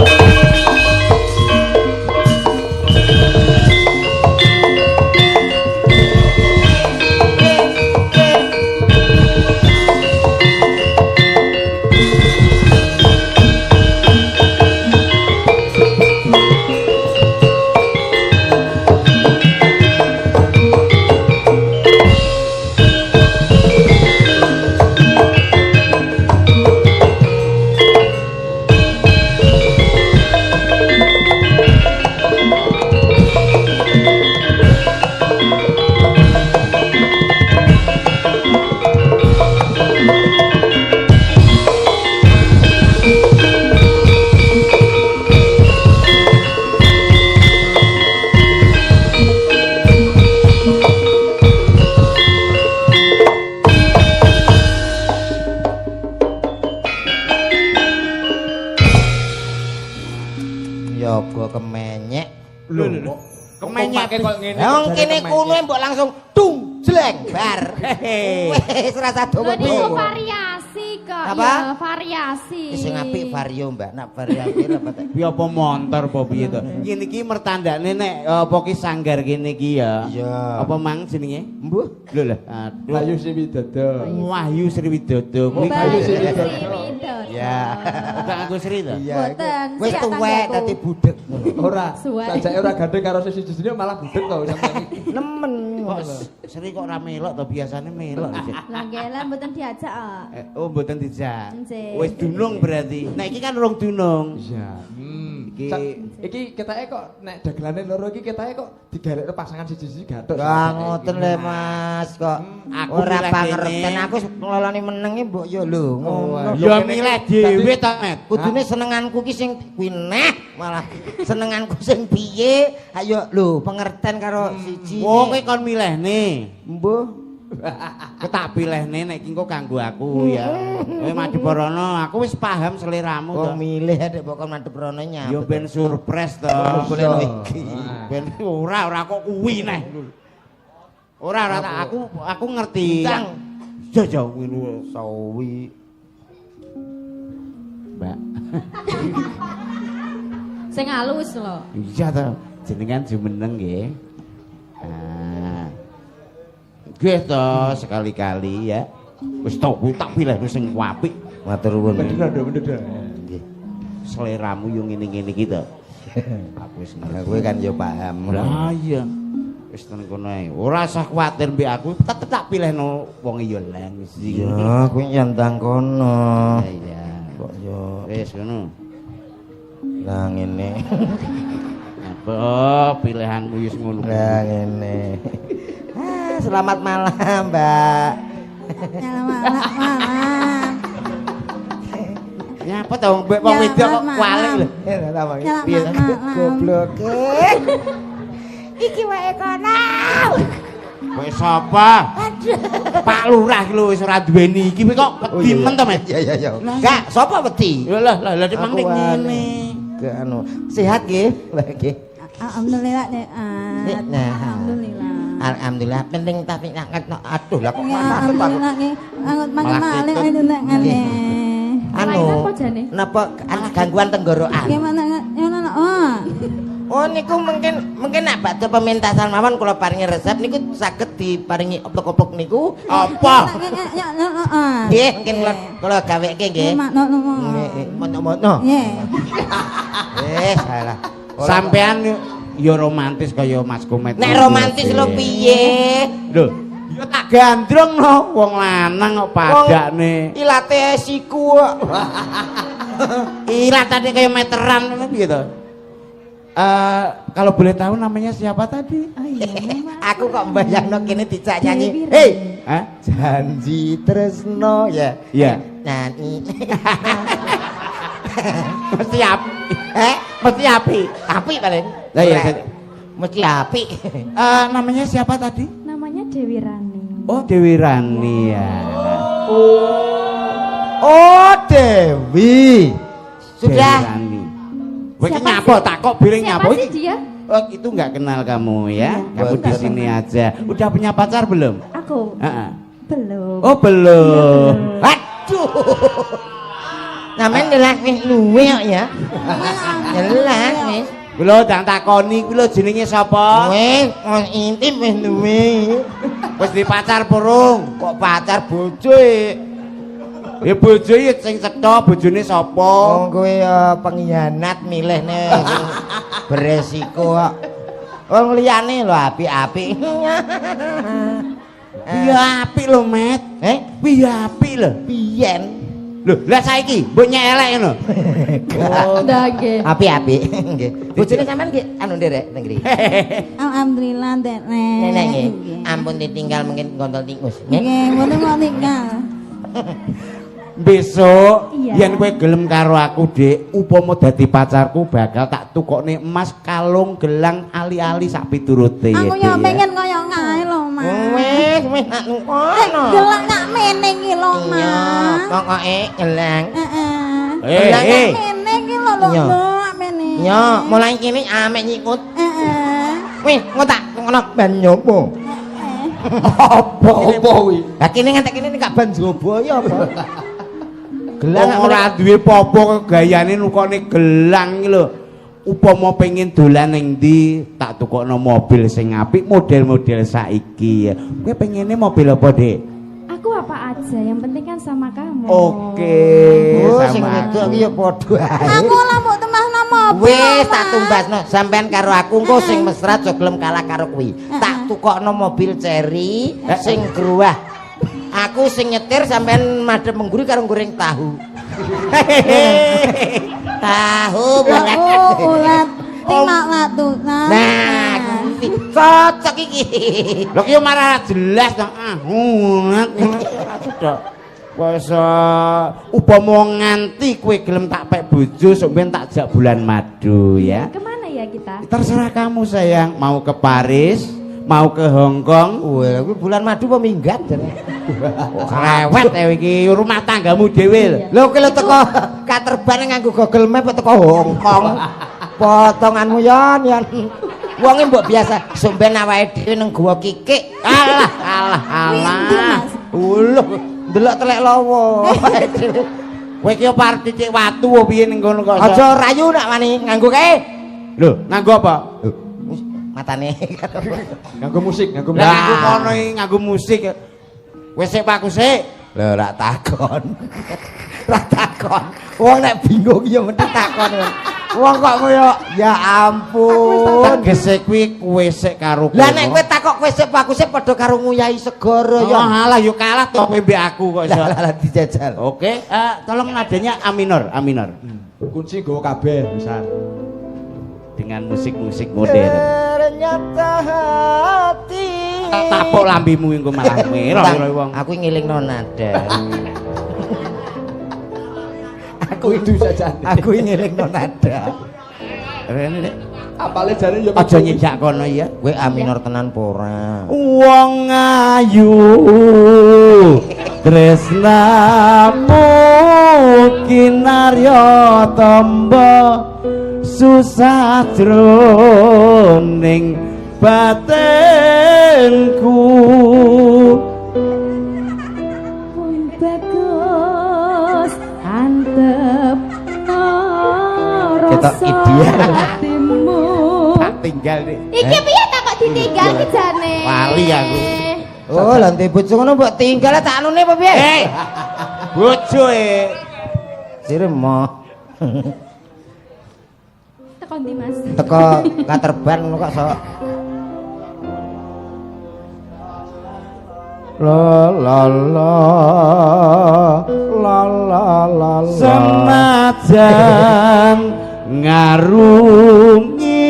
Yoga kemenyek. Lho, kemenyek kok ngene. Wong kene kuno mbok langsung dung jleng bar. Wis rasa Lho dowo. niku variasi kok. Apa? Ya, variasi. Sing apik vario, Mbak. Nak variasi apa ta? Piye apa montor apa piye to? Ngene iki mertandane nek apa ki Sanggar kene iki ya. Iya. Apa mang jenenge? Mbuh. Lho lah, aduh. Bayu Widodo. Wahyu Sriwidodo kuwi Bayu Bayu Widodo. Widodo. Ya. Bukan aku Sri to? Boten, Wis sik tuwek tanggaku. dadi budek. Ora. Suwe. Sajake ora gandeng karo sisi jenenge malah budek to sampeyan iki. Nemen. Kok Sri kok ora melok to biasane melok. Lah ngelan mboten diajak kok. Oh mboten dijak. Nggih. Wis dunung berarti. Nah iki kan urung dunung. Iya. Iki- Iki ketake kok nek dagelane loro iki ketake kok digalekno pasangan siji-siji gathuk. Lah ngoten le Mas kok. Aku Ora milih pangerten kene. aku ngelolani menengi mbok ya lho ngono. Ya milih dhewe to, Met. Kudune senenganku ki sing kuwi neh malah senenganku sing piye? Ayo lho pengerten karo siji. Wong kowe kon milihne. Mbuh. Kowe tak pilihne nek iki engko kanggo aku ya. Kowe madhep rono, aku wis paham seleramu to. Kok milih nek kok madhep rono nyapa. Ya ben surprise to. Boleh iki. Ben ora kok kuwi neh. Ora aku ngerti. Jajau ngono sawi. Mbak. Sing halus lho. Iya to, jenengan jumeneng nggih. Ah. Nggih to, sekali-kali ya. Wis to kuwi tak pilihno sing apik. Matur nuwun. Bener. Nggih. Seleramu yo ngene-ngene iki to. Aku wis Lah kowe kan yo paham. Lah iya. Wis tenan kono ae. Ora usah kuwatir mbek aku, tetep tak pilihno wong iya leng wis iki. Ya, kuwi nyantang kono. Iya. Kok yo Wis ngono. lah ngene. Apa pilihanmu wis ngono. Lah ngene. Selamat malam, Mbak. Selamat malam. Nyapa to mbek wong wedok kok kualik lho. Piye goblok. Iki wae kono. Kowe sapa? Pak Lurah iki lho wis ora duweni iki kok wedi men to, Mas? Iya. Enggak, sapa wedi? Lah mang ning ngene. Ke anu, sehat nggih? Lah nggih. Alhamdulillah nek. Nah. Alhamdulillah. Alhamdulillah penting tapi aduh lah kok Ya maksud aku. alhamdulillah nggih. Angut malih itu nek ngene. Anu, Apa jane? napa gangguan tenggorokan? Gimana ngono oh. Oh niku mungkin nek badhe pementasan mawon kula paringi resep niku saged diparingi oplok-oplok niku apa? Nggih, mungkin kula gaweke nggih. Mono-mono. Nggih. Salah. Sampean ya romantis kaya Mas Komet. Nek romantis lho piye? Lho, ya tak gandrung no wong lanang kok padakne. Ilate siku kok. Ilatane kaya meteran ngono piye to? Kalau boleh tahu namanya siapa tadi? Oh iya, Aku kok mbayangno kene dicak nyanyi. Hei, Hah? janji tresno ya. Iya. Nyanyi. Mesti api. Mesti api. Api paling. Lah iya. Mesti api. Namanya siapa tadi? Namanya Dewi Rani. Oh, Dewi Rani ya. Oh, Dewi. Dewi Sudah. Rani. Kowe ki Siapa nyapa sih? tak kok bilih Siapa nyapa sih iki? dia? Oh, itu nggak kenal kamu ya. Kamu di Betul. sini aja. Udah punya pacar belum? Aku Heeh. belum. Oh, belum. Aduh. Namanya ndelak wis luwe kok ya. Ndelak wis. Kulo ndang takoni kuwi lho jenenge sapa? Wis kon intim wis luwe. Wis di pacar burung. Kok pacar bojo e? Ya bojo ya sing cetha, bojone sapa? Wong kowe pengkhianat milihne sing beresiko kok. Wong liyane lho apik-apik. Iya apik lho, Met. Piye apik lho? Biyen Lho, lah saiki mbok nyelek ngono. Ndak nggih. apik-apik nggih. Bojone sampean nggih anu nderek teng ngri. Alhamdulillah nek. Nenek nggih. Ampun ditinggal mungkin ngontol tikus. Nggih. Nggih, mboten kok tinggal. Besok Iya. yen kowe gelem karo aku, Dik, upama dadi pacarku bakal tak tukokne emas, kalung, gelang, ali-ali sak piturute Aku Dik, yo pengen kaya ngae lho, Mas. Wis nak ngono. Gelang nak meneh iki lho, Iya, Mas. pokoke gelang. Heeh. Gelang Eh, Meneh iki lho lho, Iya. nak meneh. Yo, mulai kini amek nyikut. Heeh. Wis, ngotak ngono ban nyopo. Apa kuwi? Lah kene ngantek kene gak ban jobo ya apa? Gelang ora duwe apa gayane nukone gelang iki lho. Upama pengen dolan ning ndi, tak tukokno mobil sing apik model-model saiki. Kowe pengene mobil apa, Dik? Aku apa aja, yang penting kan sama kamu. Oke, Oh, sing sama wedok aku. iki ya padha ae. Aku lah mbok tembasno mobil. Wis tak tumbasno sampean karo aku engko sing mesra aja gelem kalah karo kuwi. Tak tukokno mobil Cherry sing gruwah. Aku sing nyetir sampean madhep mengguri karo goreng tahu. Tahu banget. Ulat timak latu. Nah, kuwi cocok iki. Lho ki yo marah jelas to. Ora cedok. Wes upama nganti kowe gelem tak pek bojo sampeyan tak jak bulan madu ya. Kemana ya kita? Terserah kamu sayang, mau ke Paris, mau ke Hong Kong. Wah, kuwi bulan madu apa minggat jane. Rewet iki rumah tanggamu dhewe. Lho kowe lho teko katerban nganggo Google Map teko Hong Kong. Potonganmu yon. Wonge mbok biasa somben awake dhewe nang gua kikik. Alah. Uluh, ndelok telek lawa. Kowe iki opo arep cicik watu opo piye ning kono kok. Aja rayu nak wani nganggo kae. Lho, nganggo apa? Matane. Nganggo musik. Lah aku kono iki nganggo musik. Wis sik Pak sik. Lho rak takon. Rak takon. Wong nek bingung ya mesti takon. Wong kok koyo ya ampun. Tegese kuwi kowe sik karo Lah nek kowe takok kowe sik aku sik padha karo nguyahi segara ya. Alah yo kalah to kowe mbek aku kok iso. Lah dijajal. Oke, tolong nadanya A minor. Kunci go kabeh besar. Dengan musik-musik modern. Ternyata hati. Tak tapuk lambimu engko malah merah wong. Aku ngelingno nada. Aku itu saja. Aku ngelingno nada. Rene nek Apale jane ya aja nyedak kono ya. Kowe A minor tenan apa ora? Wong ayu tresnamu kinarya tamba susah jroning batinku Pun bagus antep Ketok ideal. hatimu. tak tinggal nih. Iki piye tak kok ditinggal ki jane? Wali aku. Oh, lantai bojo ngono mbok tinggal tak anune apa piye? Bojo Siremo. Teko ndi Mas? Teko Katerban ngono kok sok. La Senajan ngarungi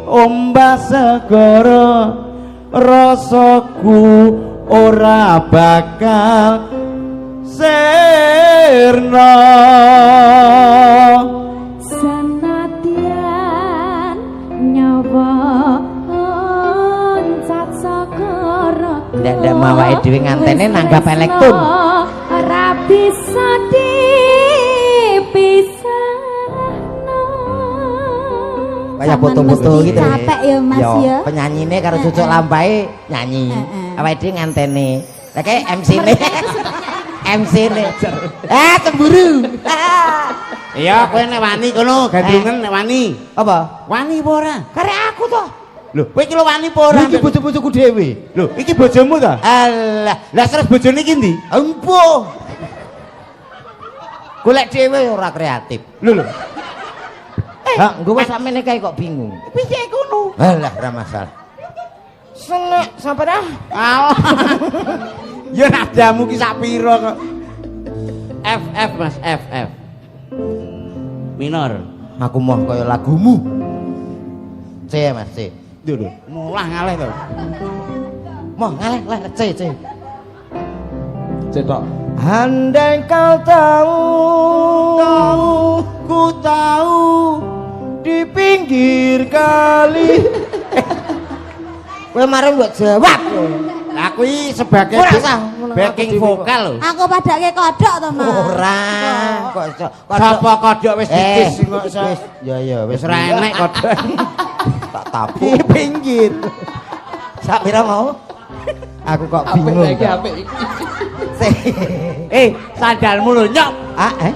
ombak segara rasaku ora bakal sirna Senadyan nyawa oncat sakara. Ndak mawake dhewe ngantene nanggap elektron. Ora bisa dipisahno. Kayak foto-foto mesti gitu. capek ya, Mas, ya. Penyanyine karo Cucuk Lampahe nyanyi. Awake dhewe ngantene. Lah kae MC-ne. MC-ne. Cemburu. iya kowe nek wani kono gandrungan nek wani Apa? wani apa ora Karek aku toh. lho kowe iki lho wani apa ora Iki bojo-bojoku dhewe. lho iki bojomu ta Alah, lah terus bojone iki ndi empuh. Golek dhewe ora kreatif. lho Ha, nggowo sampeyan kae kok bingung. piye kono Alah, ora masalah. Senek sampe dah. alah ya nadamu ki sak pira kok F Mas F minor Aku mau kaya lagumu. C Mas, C. lho mulah ngalih to Mau ngalih lah C. Cetok. Andai kau tahu, ku tahu di pinggir kali. Kowe marang mbok jawab. aku iki sebagai Ora usah, backing vokal lho Aku padake kodok to, Mas. Ora, kok iso. sapa kodhok wis dikis kok iso Wis, ya wis ora enek kodhok tak tapuk pinggir. Sak pira mau? Aku kok bingung. Apik iki apik iki. sandalmu lho nyok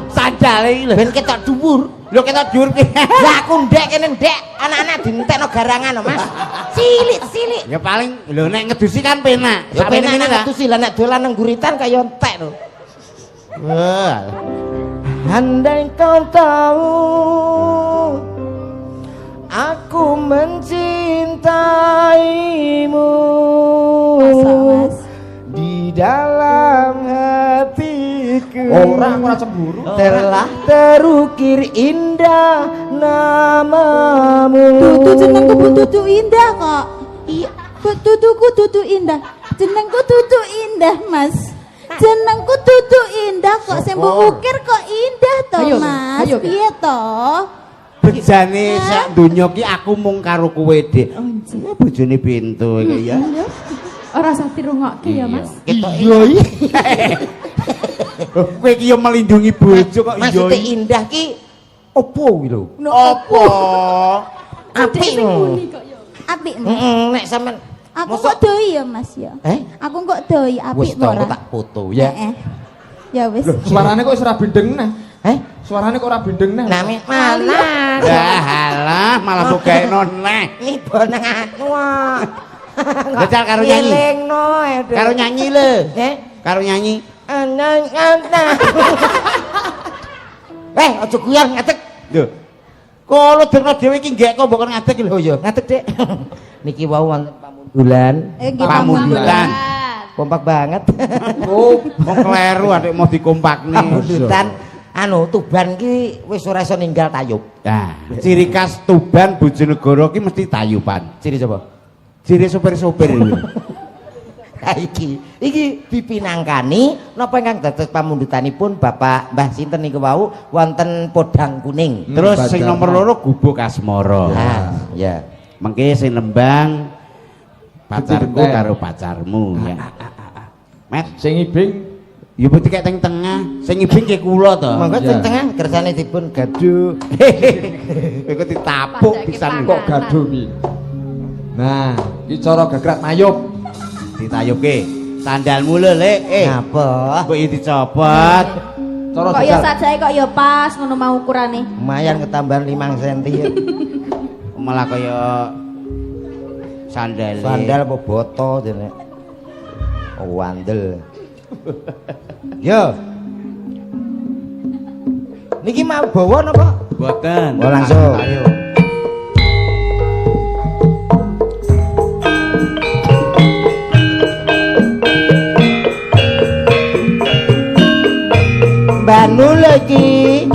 sandal iki lho Ben ketok dhuwur. lho ketok dhuwur ki Lah aku ndek kene ndek, anak-anak dientekno garangan lho, Mas. Cilik-cilik. ya paling lho nek ngedusi kan penak Ya sampe penak ngene nek ta tuh sih lah nek dolan nang guritan kaya entek lho. Andai kau tahu aku mencintaimu Masa, Mas? di dalam hatiku. Ora aku ora cemburu. Telah terukir indah namamu. Dudu jenengku Dudu indah kok. Iya, duduku Dudu indah. Jenengku Dudu indah, Mas. Jenengku Dudu indah kok sing mbok ukir kok indah to, Ayo, Mas. ayo. Piye to? bejane sak donya ki aku mung karo kowe dik bojone pintu iki ya Ora usah dirungokke ya, Mas. Ketok iya kowe iki yo melindungi bojo kok iya Maksudnya indah ki opo kuwi lho? apa Apik sing lho. muni kok ya. Apik, Mas. Nek sampean Aku mosok- kok doi ya, Mas ya. Aku kok doi wis apik to ora. tak foto ya. Ya wis. Loh, suarane kok wis ora bendeng nah. Suarane kok ora bendeng nah. Nami mana? Ya halah malah bukaino neh. Ini bonang aku. Becal karo nyanyi. Elingno Karo nyanyi le. Karo nyanyi. Ana. Aja guyon ngadeg. Lho. Kala derna dhewe iki nggek kok mbok ngadeg lho. Oh iya, ngadeg, Dik. Niki wau wonten pamundulan. Nggih, Pamundulan. Kompak banget. Oh, wong kleru adik mau dikompakne. Pamundulan anu Tuban ki wis ora iso ninggal tayub. Nah, ciri khas Tuban Bojonegoro ki mesti tayuban. Ciri sapa? Ciri sopir-sopir iki. Ha iki dipinangkani napa ingkang dados pamundutanipun Bapak Mbah sinten niku wau wonten Podang Kuning. Terus sing nomor loro Gubuk Asmara. Nah, ya. Mengke sing nembang pacarku Betul. karo pacarmu ya. Met Sing ibing ya putih kayak teng tengah. Sing ibing ke kula to. Monggo Iya. teng tengah kersane dipun gaduh. Iku ditapuk pisan kok gaduh iki. Nah, iki cara gagrak mayup. ditayuke. Sandalmu lho, Lek. Ngapa? Kok iki dicopot. Cara Kok ya gagrak. sajae kok ya pas ngono mau ukurane. Lumayan ketambahan 5 cm ya. Malah kaya sandal. Sandal apa boto jane. Oh, wandel. Yo. Niki mau bawa napa? Boten. Oh, langsung. Ayo. Banu lagi.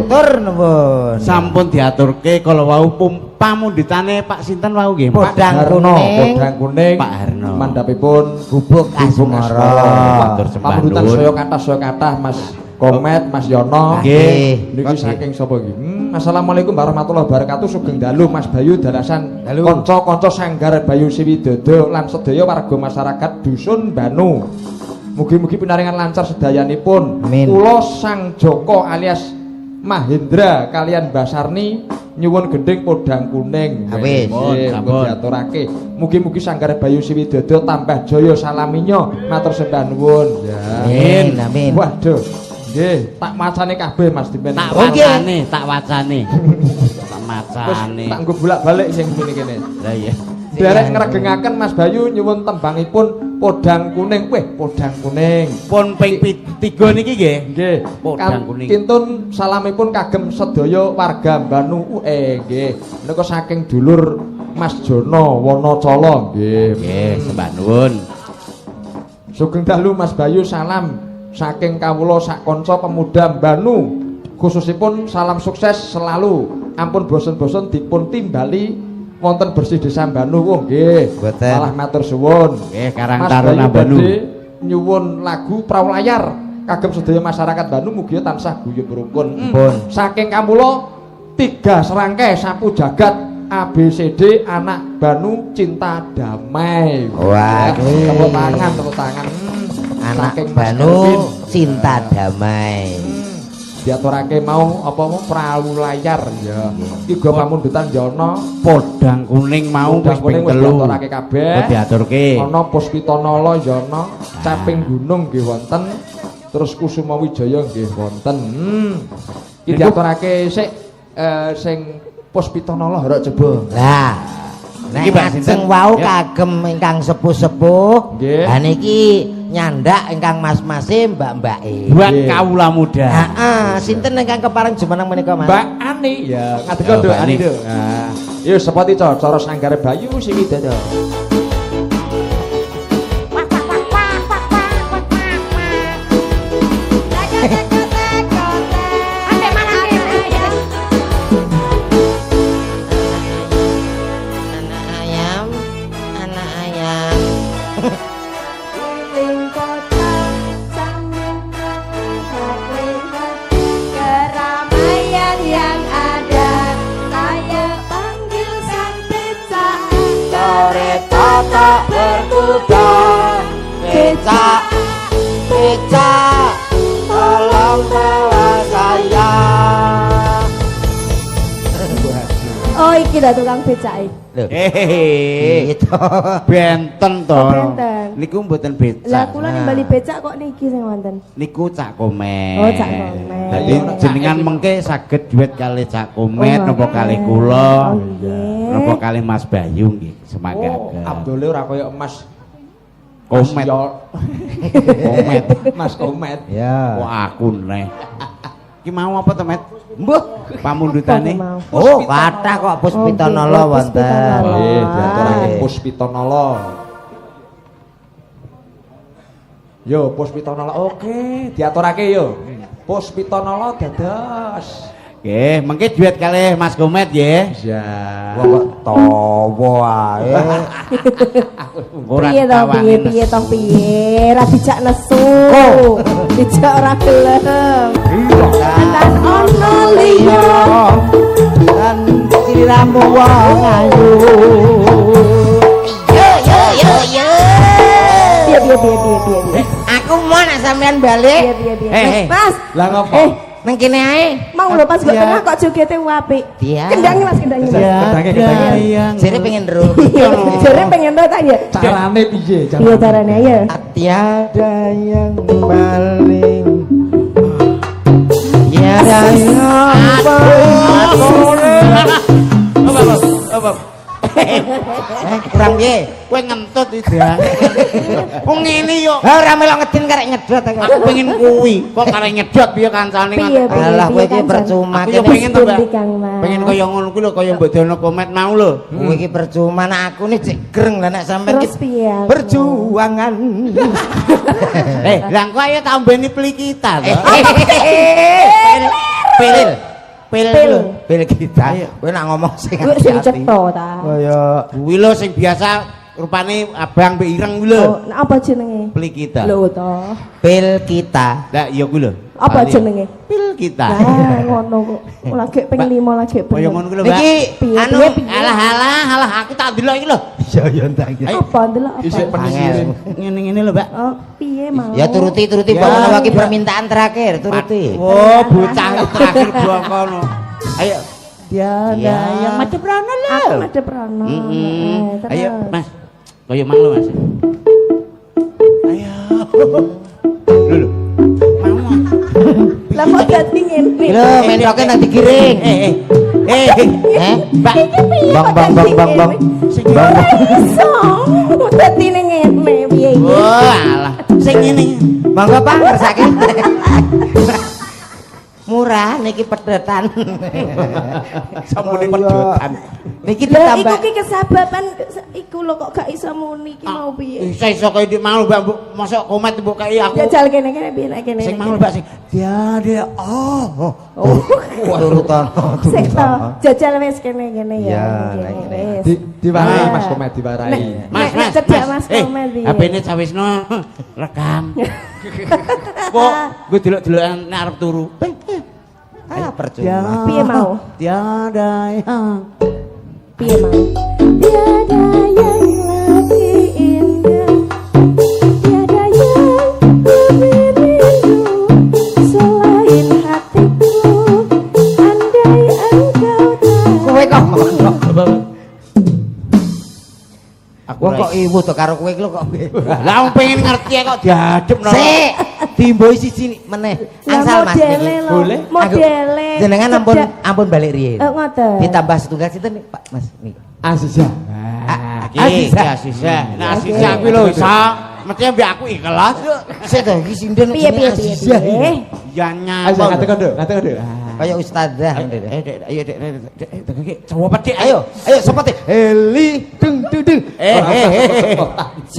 Tur nuwun. Sampun diaturke kala wau pamundhutane Pak sinten wau nggih? Podang Harno, kuning. Podang kuning. Pak Harno. Mandhapipun Gubuk Asmara. Matur sembah Pamundhutan nuwun. saya kathah Mas Komet, Mas Yono. Nggih. Niki saking sapa nggih? Assalamualaikum warahmatullahi wabarakatuh. Sugeng dalu Mas Bayu dalasan kanca-kanca Sanggar Bayu Siwidodo lan sedaya warga masyarakat dusun Banu. Mugi-mugi pinaringan lancar sedayanipun. Amin. Kula Sang Joko alias Mahendra kalian Basarni nyuwun gending podang kuning. Awis. Sampun diaturake. Mugi-mugi Sanggar Bayu Siwidodo tambah jaya salaminyo. Matur sembah nuwun. Ya. Amin, amin. Waduh. Nggih, tak macane kabeh Mas Dipen. Tak Oke. wacane, tak wacane. Tak macane. Tak nggo bolak-balik sing kene. Lah iya. Derek ngregengaken Mas Bayu nyuwun tembangipun podang kuning. Weh, podang kuning. Pun ping 3 niki nggih. Nggih, Podang kuning. Kintun salamipun kagem sedaya warga Banu. Nggih. Menika saking dulur Mas Jono Wonocala. Nggih. Nggih, sembah nuwun. Sugeng dalu Mas Bayu, salam saking kawula sak kanca pemuda Banu. Khususipun salam sukses selalu. Ampun bosen-bosen dipun timbali wonten bersih desa Banu. Oh nggih. Boten. Malah matur suwun. Nggih, Karang Mas Taruna Bayu Banu. badhe nyuwun lagu Praulayar kagem sedaya masyarakat Banu mugi tansah guyub rukun. Pun. Saking kawula 3 serangkai sapu jagat ABCD anak Banu cinta damai. Wah, tepuk tangan. Anak Saking Mas Banu Erwin. cinta damai. Diaturake mau apa mau Praulayar ya. Iki go pamundhutan Jono. Podang kuning mau wis Podang ping kuning wis 3. diaturake kabeh. Wis diaturke. Ana Puspitanala Yono, Caping Gunung nggih wonten. Terus Kusuma Wijaya nggih wonten. Iki diaturake sik sing Puspitanala Harok Jebo. Lah, nek Iki Mbak ajeng sinten? wau Ya. kagem ingkang sepuh-sepuh. Nggih. Ha niki nyandak ingkang mas-mase mbak-mbake. Buat Nggih. kaula muda. Heeh, sinten ingkang kepareng jumeneng menika, Mas? Mbak Ani ya, ngadeg Ya, Nduk Mbak Ani Ani. Nduk. Nah, yo sepati cara Sanggar Bayu Siwidodo. Anak ayam, anak ayam. Keramaian yang ada, saya panggil sang becak. Sore totok berkuda, becak, becak, tolong bawa saya. Oh, iki dah tukang becak. Hehehe. Itu. Benten to. Oh, benten. Niku mboten becak. Lah kula nimbali becak kok niki sing wonten. Niku Cak Komet. Oh, Cak Komet. Dadi jenengan mengke saged duet kali Cak Komet Oh, napa kali oke. kula. Oh, nggih. Napa kali Mas Bayu nggih semangat. Abdul ora kaya Mas Komet. Komet. Mas Komet. Ya. Kok aku neh. Ki mau apa to, Met? Mbuh. Pamundhutane. Mau. Oh, kathah kok Puspitanala Oh, wonten. Puspitanala. Nggih, diaturake Nggih. Puspitanala. Yo, Puspitanala. Oke, diaturake yo. Puspitanala dados. Nggih, mengke duet kali Mas Komet nggih. Ya. Wong kok tawa ae. Ora Piye to, ditawani piye nesu. to, piye? Ra dijak nesu. Oh. Dijak ora gelem. Lan ono liya. Dan siramu wong ayu. Yo yo yo yo. Piye. Aku mau nak sampean balik. Piye. Mas, Lah ngopo? Nang kene ae. mau lho pas gak Iya. tengah kok jogete apik. Iya. Kendangi Mas, kendangi. Mas. Kedange. Jere pengen ro. Jare pengen to tak ya? Carane piye? Iya carane ayo. Tiada yang paling tiada yang kurang piye? Kowe ngentut idang. Wong ngene yo. Ha ora melok ngedin karek nyedot aku. Aku pengen kuwi. Kok karek nyedot piye kancane Piye, piye. Alah kowe iki kan, percuma Aku yo kene. pengen to, Mbak. Pundi, Kang Mas? Pengen kaya ngono kuwi lho, kaya Mbak Dono Komet mau lho. Kowe iki percuma nek aku nih cek greng lah nek sampean Terus iki piye? aku? perjuangan. Lah engko ayo tambeni peli kita to. Pilil. Pil kita. Kowe nak ngomong sing Gue sing cetha ta. Kaya Kuwi lho sing biasa rupane abang mbek ireng kuwi lho. Oh, nah apa jenenge? Pli kita. Lho to. pil kita. Lah iya kuwi lho. Apa Bali. jenenge? Pil kita. Nah, ngono kok. Lagi ping 5 lagi bener. Kaya ngono kuwi lho, Mbak. Niki Piye, Anu, piye? alah aku tak delok iki lho. iya ya ndak iki. Apa ndelok apa? Isik penisirin. Ngene-ngene lho, Mbak. Oh, piye mau? Ya turuti Ya, pokoke waki ya. permintaan terakhir, turuti. Oh, bocah terakhir kono. Ayo. Dia Ya. yang Madep Rano lho. aku ada Prano. Ayo, Mas. Kaya mang lho, Mas. Ayo. Lho. Mau. Lah kok dadi ngene? Lho, mentoke nak digiring. Mbak. Bang. Ora iso. Dadi ngene piye iki? Oh, alah. Sing ngene. Monggo Pak, ngersake. Murah niki pedetan. Sampune pedotan. Niki Lah ditambah iku ki kesababan iku lho kok gak iso muni ki mau piye? Iso kaya dik mau Mbak, mosok komet mbok kei aku. Jajal kene piye nek kene. Sing mau Mbak sing dia oh. turutono. Sik to, jajal wis kene ya. Ya, Kene nek wis. Diwarai Ah. Mas Komet diwarai. Mas, Nek cedak Mas Komet piye? HP-ne sawisno rekam. Kok gue delok-delokan nek arep turu. Ah, percuma. Piye mau? Tiada yang Piye mau? Tiada yang lebih indah, tiada yang lebih rindu selain hatiku. Andai engkau tahu. Kowe kok ngono. aku Wong kok iwu to karo kowe iki lho kok. lah wong pengen ngerti kok diadep no. Sik, dimboi siji meneh. Lah Angsal Mas modele niki. lho. Boleh? Modele. Jenengan Cedak. ampun balik riyen. Ngoten. Ditambah setunggal sinten nih, Pak Mas niki. Aziza. Iki Asisa. Nah Asisa kuwi lho iso. Mesti mbek aku ikhlas. Sik to iki sinden Piye piye piye piye. Ya Ayo nyapa. ngate kondo, ngate kondo. kaya ustazah. Ayo Dek, coba Dek. Ayo sapa teh? Heli dung dung dung.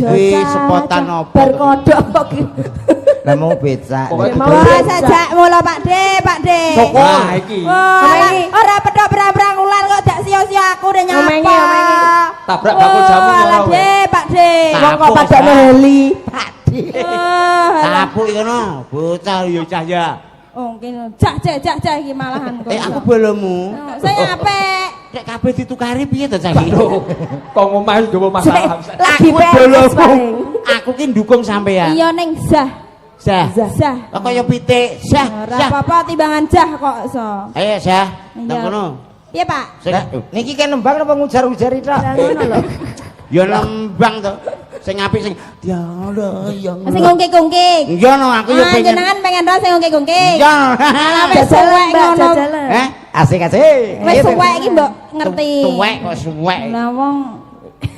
Wih, sepotan apa? Bar kodok kok ki. Lah mau becak. Pokoknya Mau Betul. sajak mula Pak De, Pak De. Nah, iki. Ora pedhok berang-berang ular kok dak sia-sia aku udah nyapa. Omengi. Tabrak bakul jamu Alah ngono. De, Pak De. Wong kok Tapuk, padakno Sa. heli. Padi. Tapuk iki no, bocah yo cahya. Oh, kene jak iki malahan kok. Aku bolomu. Saya apik. Nek kabeh ditukari piye to saiki? Kok ngomah nggawa masalah. Lagi Aku pepes bolomu. paling. Aku ki ndukung sampean. Iya ning Zah. Sah. Zah. Kok kaya pitik. Sah. Ora Sah. apa-apa timbangan jah kok iso. Ayo Sah. Iya. Nang kono. Piye, Pak? Sing Niki kan nembang apa ngujar-ujar itu? Lah ngono lho. ya nembang to. Sing apik sing tiada yang. Sing ngungkik-ngungkik. Iya no, aku yo Ah, pengen. jenengan pengen ra sing ngungkik-ngungkik. Iya. Alah wis suwek ngono. Eh? Asik. Wis suwek iki mbok ngerti. Tuwek kok suwek. Lah wong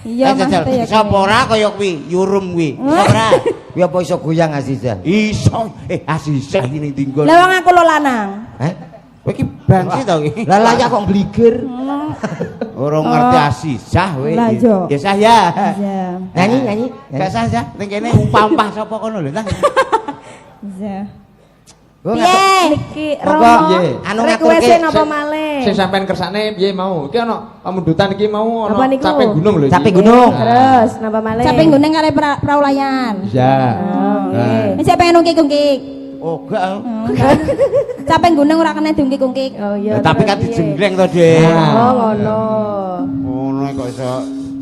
iya Mas Jajal. ya. Sapa ora kaya kuwi, yurum kuwi. Sapa ora? Kuwi apa iso goyang Aziza? Iso. Asisa iki ning tinggon. Lah wong aku lo lanang. Hah? Kowe iki bansi to iki. Lah layak kok gligir. Ora ngerti asisah kowe. Lah, Jo. Ya sah ya. Iya. Nyanyi. Gak sah sah. Ning kene umpah-umpah sapa kono lho ta. Iya. Gua Piye? Niki Monggo, Romo. piye? Anu Request ngaturke. napa malih? Sing sampean kersane piye mau? Iki ana pamundutan iki mau Apa ana niku? capek gunung lho iki. Capek gunung. Terus napa malih? Capek gunung kare praulayan. Iya. Oh, nggih. Ini siapa yang nungkik-ungkik? Oh gak. Capek gunung ora kena diungkik-ungkik. Oh iya. Tapi kan piye? dijenggleng to, Dek. Oh ngono. Ngono kok iso.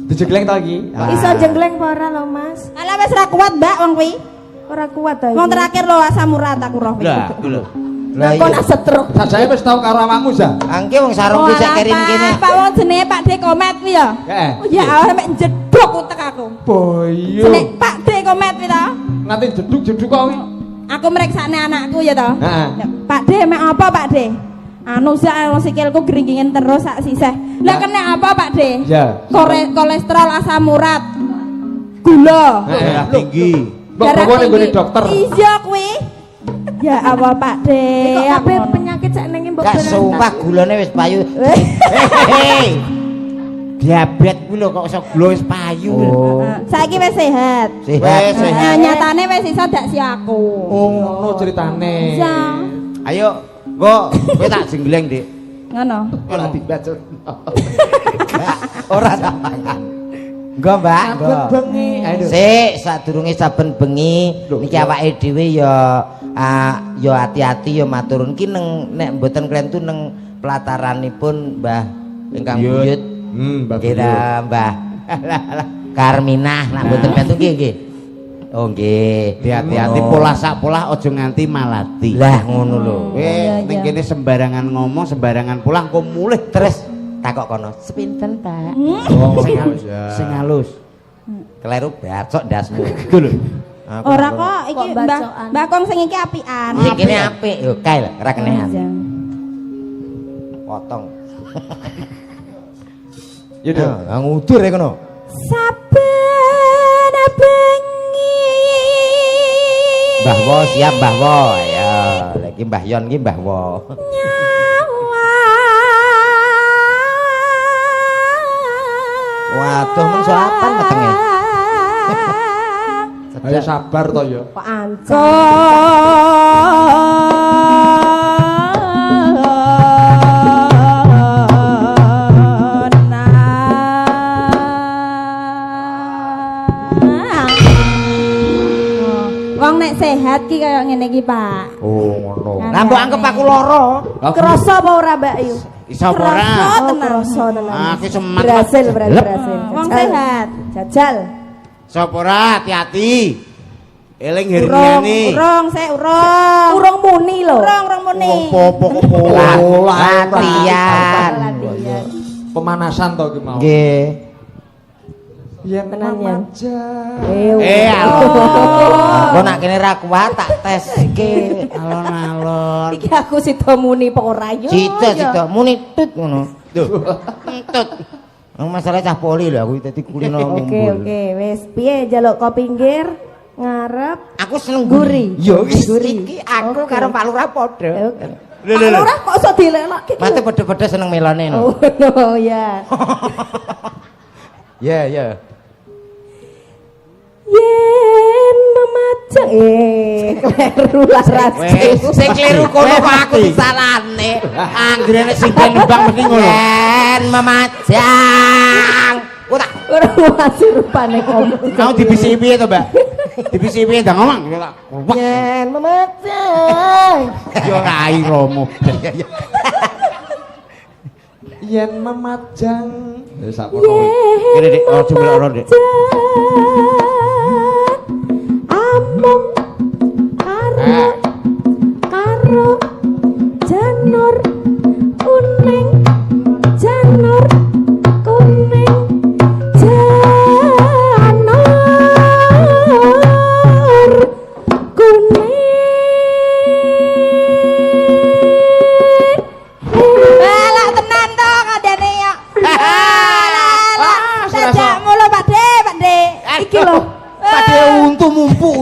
Dijegleng to iki. Iso jenggleng apa ora lho, Mas? Alah wis ra kuat, Mbak, wong kuwi. Ora kuat ta iki. Wong terakhir lho asam urat aku roh. Lah, iku lho. Lah Kok iya. nak setruk. Sajane wis tau karo awakmu, Zah. Angke wong sarung ku cek kerin kene. Pak wong jenenge Pak De Komet kuwi ya. Heeh. Oh ya, sampe jeduk utek aku. Boyo. Jenenge Pak De Komet kuwi to. Nanti jeduk-jeduk kok. Aku meriksane anakku ya to. Heeh. Pak De mek apa Pak De? Anu sak sikilku geringgingen terus sak sisih. Lah kena apa Pak De? Ya. Kolesterol, asam urat, gula. Heeh. Tinggi. Mbok bawa ning gone dokter. Iya kuwi. Ya apa Pak De? Kok Aku kabeh ngono. penyakit sak ning mbok Gak sumpah gulane wis payu. Hei. Diabetes kuwi lho kok iso gula wis payu. Oh. Saiki wis sehat. Wis Sehat. sehat. Nah, nyatane wis iso dak si aku. Oh, ngono ceritane. Iya. Ayo, kok kowe tak jenggleng, Dik. Ngono. Ora dibaca. Ora tak pangan. Nggo, Mbak, nggo. Saben bengi. Ayo. Sik, sadurunge saben bengi niki awake dhewe ya hati-hati ya maturun ki nek mboten klentu neng pelataranipun Mbah ingkang buyut. Mbah Kira Mbah Karminah nak mboten klentu nggih. Oh nggih. Hati-hati pola sak pola aja nganti malati. Lah ngono lho. Kowe ning kene sembarangan ngomong, sembarangan pulang kok mulih Terus takok kono, sepinten, Pak? Oh, Sing halus. Kleru bacok ndasmu. Iku lho. Ora kok iki Kok Mbah bacokan? Mbah Kong sing iki apian. Sing kene apik yo kae lho, ora kenehan. Iya. Potong. Ya Dok. Ngudur ya kono. Saben bengi. Mbah Wo siap Mbah Wo. Ya, lagi Mbah Yon iki Mbah Wo. Waduh men soatan metenge. Ayo sabar to ya. Kok ancam. Wong nek sehat ki kaya ngene iki, Pak. Oh ngono. Kan Lah mbok anggap aku lara. Krasa apa ora Mbak Ayu? Iso apa ora? Oh, krasa tenan. Aku semangat. Berhasil, berhasil. Wong Jajal. sehat. Jajal. Sapa ora? Hati-hati. Eling Urung, Hermione. urung, saya urung. Urung muni lho. Urung muni. Apa-apa kok pola. Latihan. Latihan. Pemanasan to ki mau. Nggih. Yen Tenan, Yan. aja. Kok nak kene ra kuat tak tes iki. Alon-alon. Iki aku sida muni apa ora yo. Cita muni tut ngono. Duh. Tut. Masalah cah poli lho aku dadi kulino ngumpul. Oke, wis piye njaluk kok pinggir ngarep. Aku seneng Guri. Yo wis Guri. iki aku Oke. karo Pak Lurah padha. Oke. Lho, lho, lho. Ora kok iso dilenokke iki. Mate padha-padha seneng melone no. Oh, no, ya. Ya. Yen memajang kleru laras. Wes sing kliru kono kok aku disalahne. Anggere nek sing nembang mesti ngono. Yen memajang. Kok tak Ora masih rupane komo. Kau dibisi piye to, Mbak? Dibisi piye ndang ngomong. Yen memajang. Yo rai romo. Yen memajang. Ya sakmono kuwi. Kene Dik, ojo melok ora, Dik. Among karo janur kuning janur kuning janur kuning. Lah tenan to kandhane ya. Dadakmu lho Pak De, Pak De. Iki lho pada untu mumpu.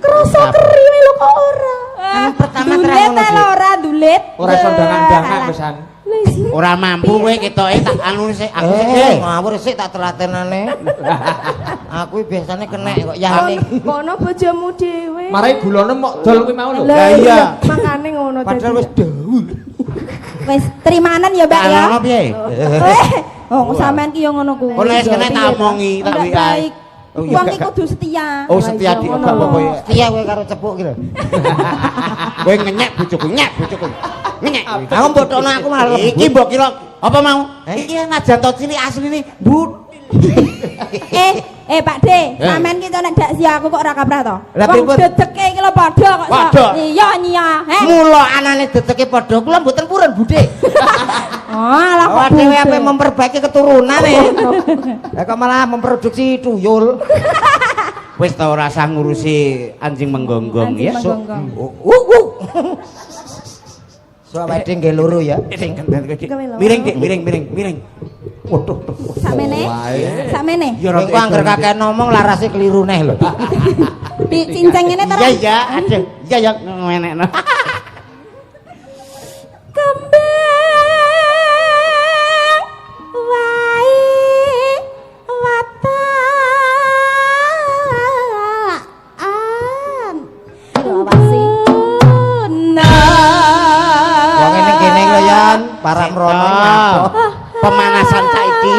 krasa keriwe lho kok ora. Pertama Dulit lho ora dulit. Ora iso dangan-dangan pisan. Ora mampu kowe ketoke tak anu sik aku sik. Ngawur sik tak telatenane. Aku biasanya kena kok yane. Kono bojomu dhewe. Marai gulane mok dol kuwi mau lho. Lah iya. Makane ngono Padahal wis dawuh. Wis terimanan ya, Mbak ya. Ana piye? Oh, sampean ki yo ngono kuwi. Kono wis kena tak omongi tak Ndak WA. baik. Oh, iya, Wong gak- iki kudu setia. Oh setia di apa-apa ya. Setia kowe karo cepuk ki lho. Kowe ngenyek bojoku, bojoku. Ngenyek. Aku mbotokno aku malah Iki mbok kira apa mau? Iki najan to cilik asline but. Pak De, sampean ki to nek dak sia aku kok ora kaprah to. Lah, Wong pripun? dedeke iki lho padha kok. Padha. Iya nyia. Mula anane deteke padha kula mboten purun Budhe. Alah kok Awak dhewe budhe. ape memperbaiki keturunan Lah kok malah memproduksi tuyul. Wis ta ora usah ngurusi anjing menggonggong Anjing ya. menggonggong. So awake dhewe nggih loro ya. Miring Dik, miring. Waduh. Sakmene. Sakmene. Ya Engko angger kakek ngomong larase keliru neh lho. Di cincang ngene to. Iya, aduh. Iya ya ngenekno. Kembang wae wataan. Lho awasi. Wong ngene kene lho Yan. para Sito. mrono ngapo. Pemanasan saiki.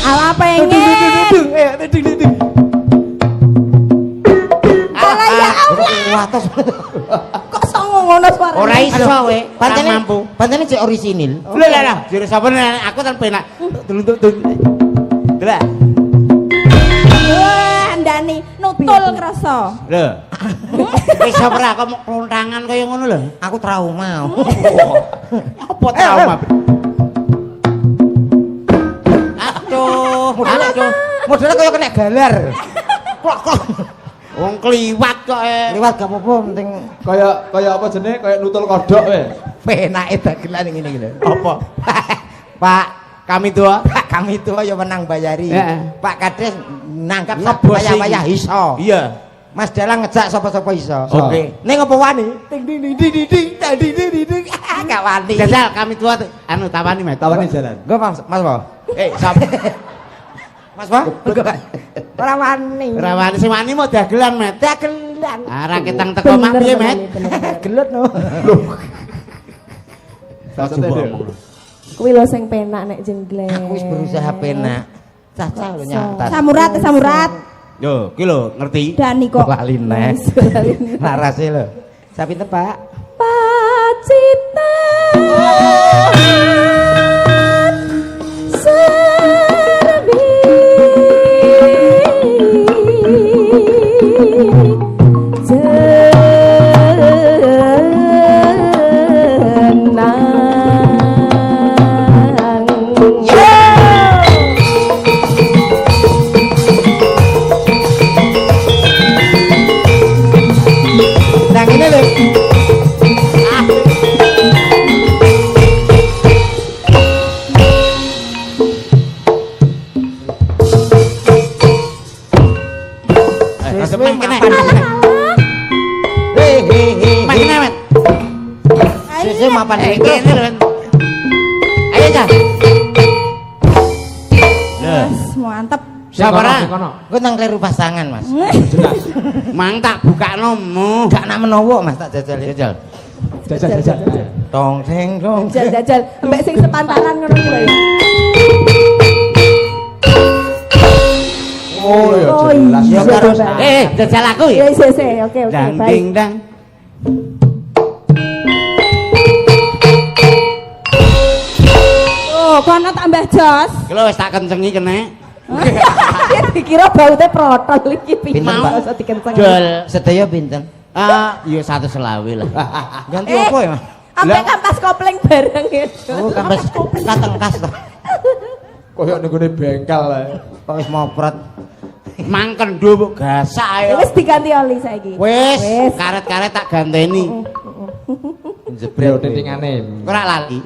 Ala pengen. Ala ya Wates. kok songo ngono suarane. Ora iso we, Pancene mampu. pancene cek orisinil. Lho lah, jare sapa aku kan penak. Deluntuk. Lah. Wah, ndani nutul krasa. Lho. Wis ora kok klontangan kaya ngono lho. Aku trauma. Apa trauma? Aduh, Modele kaya kena galar. Klok. wong kliwat kok Liwat gak apa-apa penting Kaya apa jenenge? Kaya nutul kodok we. penake dagelan ngene iki lho. Apa? Pak, kami tua. Pak kami itu ya menang bayari. Heeh. Pak Kades nangkap Ngebos payah-payah iki. iso. Iya. Mas Dalang ngejak sapa-sapa iso. Oke. Ning apa wani? Ting ding ding ding ding ding ding ding ding. Gak wani. Jajal kami tua anu tawani Mas. Tawani jalan. Gue Mas Bo. Sap. Mas Bo. Ora wani. Ora wani sing wani mau dagelan, Met. Dagelan. Ara ketang teko mak piye, Met? Gelut no. Kuwi lho sing penak nek jenggleng. Aku wis berusaha penak. Cacah lho nyatat. Samurat. Yo, ki lho ngerti. Dani kok. Lali neh. Narase lho. Sapinten, Pak? Pacitan serbi Nah ngene lho. Wis mangkene. Mangkene, Met. Sese mapan iki. Kene lho, Met. Ayo, Cah. Lho, Mas, mantep. siapa ora? Gue nang kleru pasangan, Mas. Mang tak bukakno mu. Gak nak menawa, Mas, tak jajal. Jajal. Jajal. Tong sing dong. jajal ambek sing sepantaran ngono kuwi lho. Oh ya Oh jelas. iya, Ya, karo- coba. Jajal aku ya. Ya sese, oke Dang baik. ding dang. Oh, kono tambah jos. Ki lho wis tak kencengi kene. Dikira baute protol iki piye Pinten, Pak? usah dikenceng. Jol. Sedaya pinten? Ya 120 lah. Ganti apa ya, Mas? Ambek kampas kopling bareng ya. Oh, kampes kateng kas to. Koyok ning gone bengkel lah. Kok wis moprot. Mang kendho mbok gasak ayo. Wis diganti oli saiki. Wis, karet-karet tak ganteni. Yo titingane. Ora lali.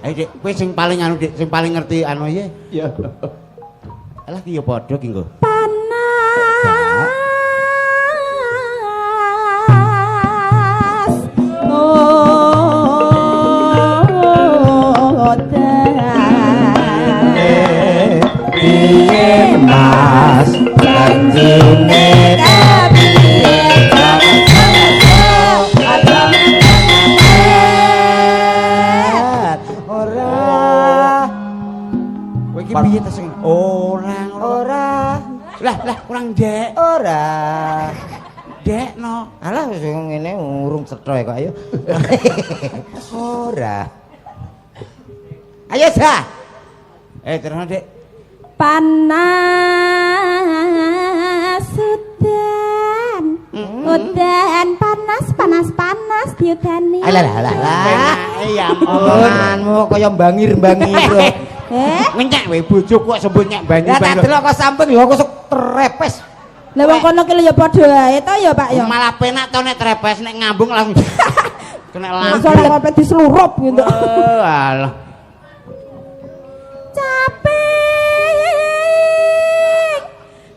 Ayo Dik, kowe sing paling anu Dik, sing paling ngerti anu ya. Iya. Alah ki ya padha ki nggo. Panas. Oh, Piye Mas janjine ora. Kowe iki piye to sing Ora. Lah kurang Dek. Ora. Dekno. Alah wis ngene urung cetha kok ayo. Ora. Ayo Sa. Terus Dek. panas udan panas diudani. Alah. Penake ya Omonganmu kaya bangir-bangir. Ngenyek wae bojoku kok sebut nyek Lah tak banyu-banyu. delok kok sampun lho kok terepes. Lah wong kono ki lho ya padha ae to ya Pak ya. Malah penak to nek trepes nek ngambung langsung kena langsung. Soale kope diselurup gitu. Alah. Capek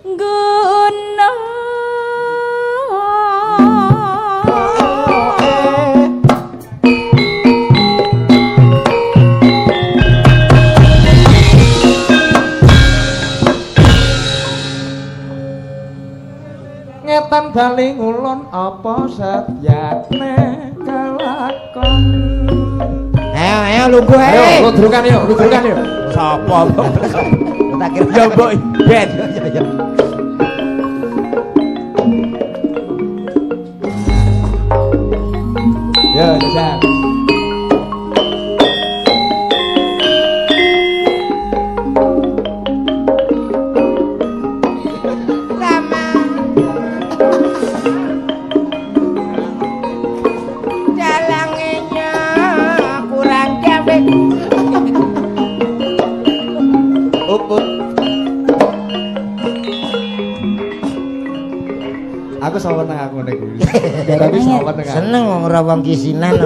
gunung daling ulun apa setyane kelakon. Ayo lungguh Ayo, ae. ludrukan yuk. Sapa? Tak kira Ya mbok ben. Ya, jajan. Jalangnya kurang capek. Aku saweneng aku nek. Garane saweneng. Seneng wong ora wong kisinan.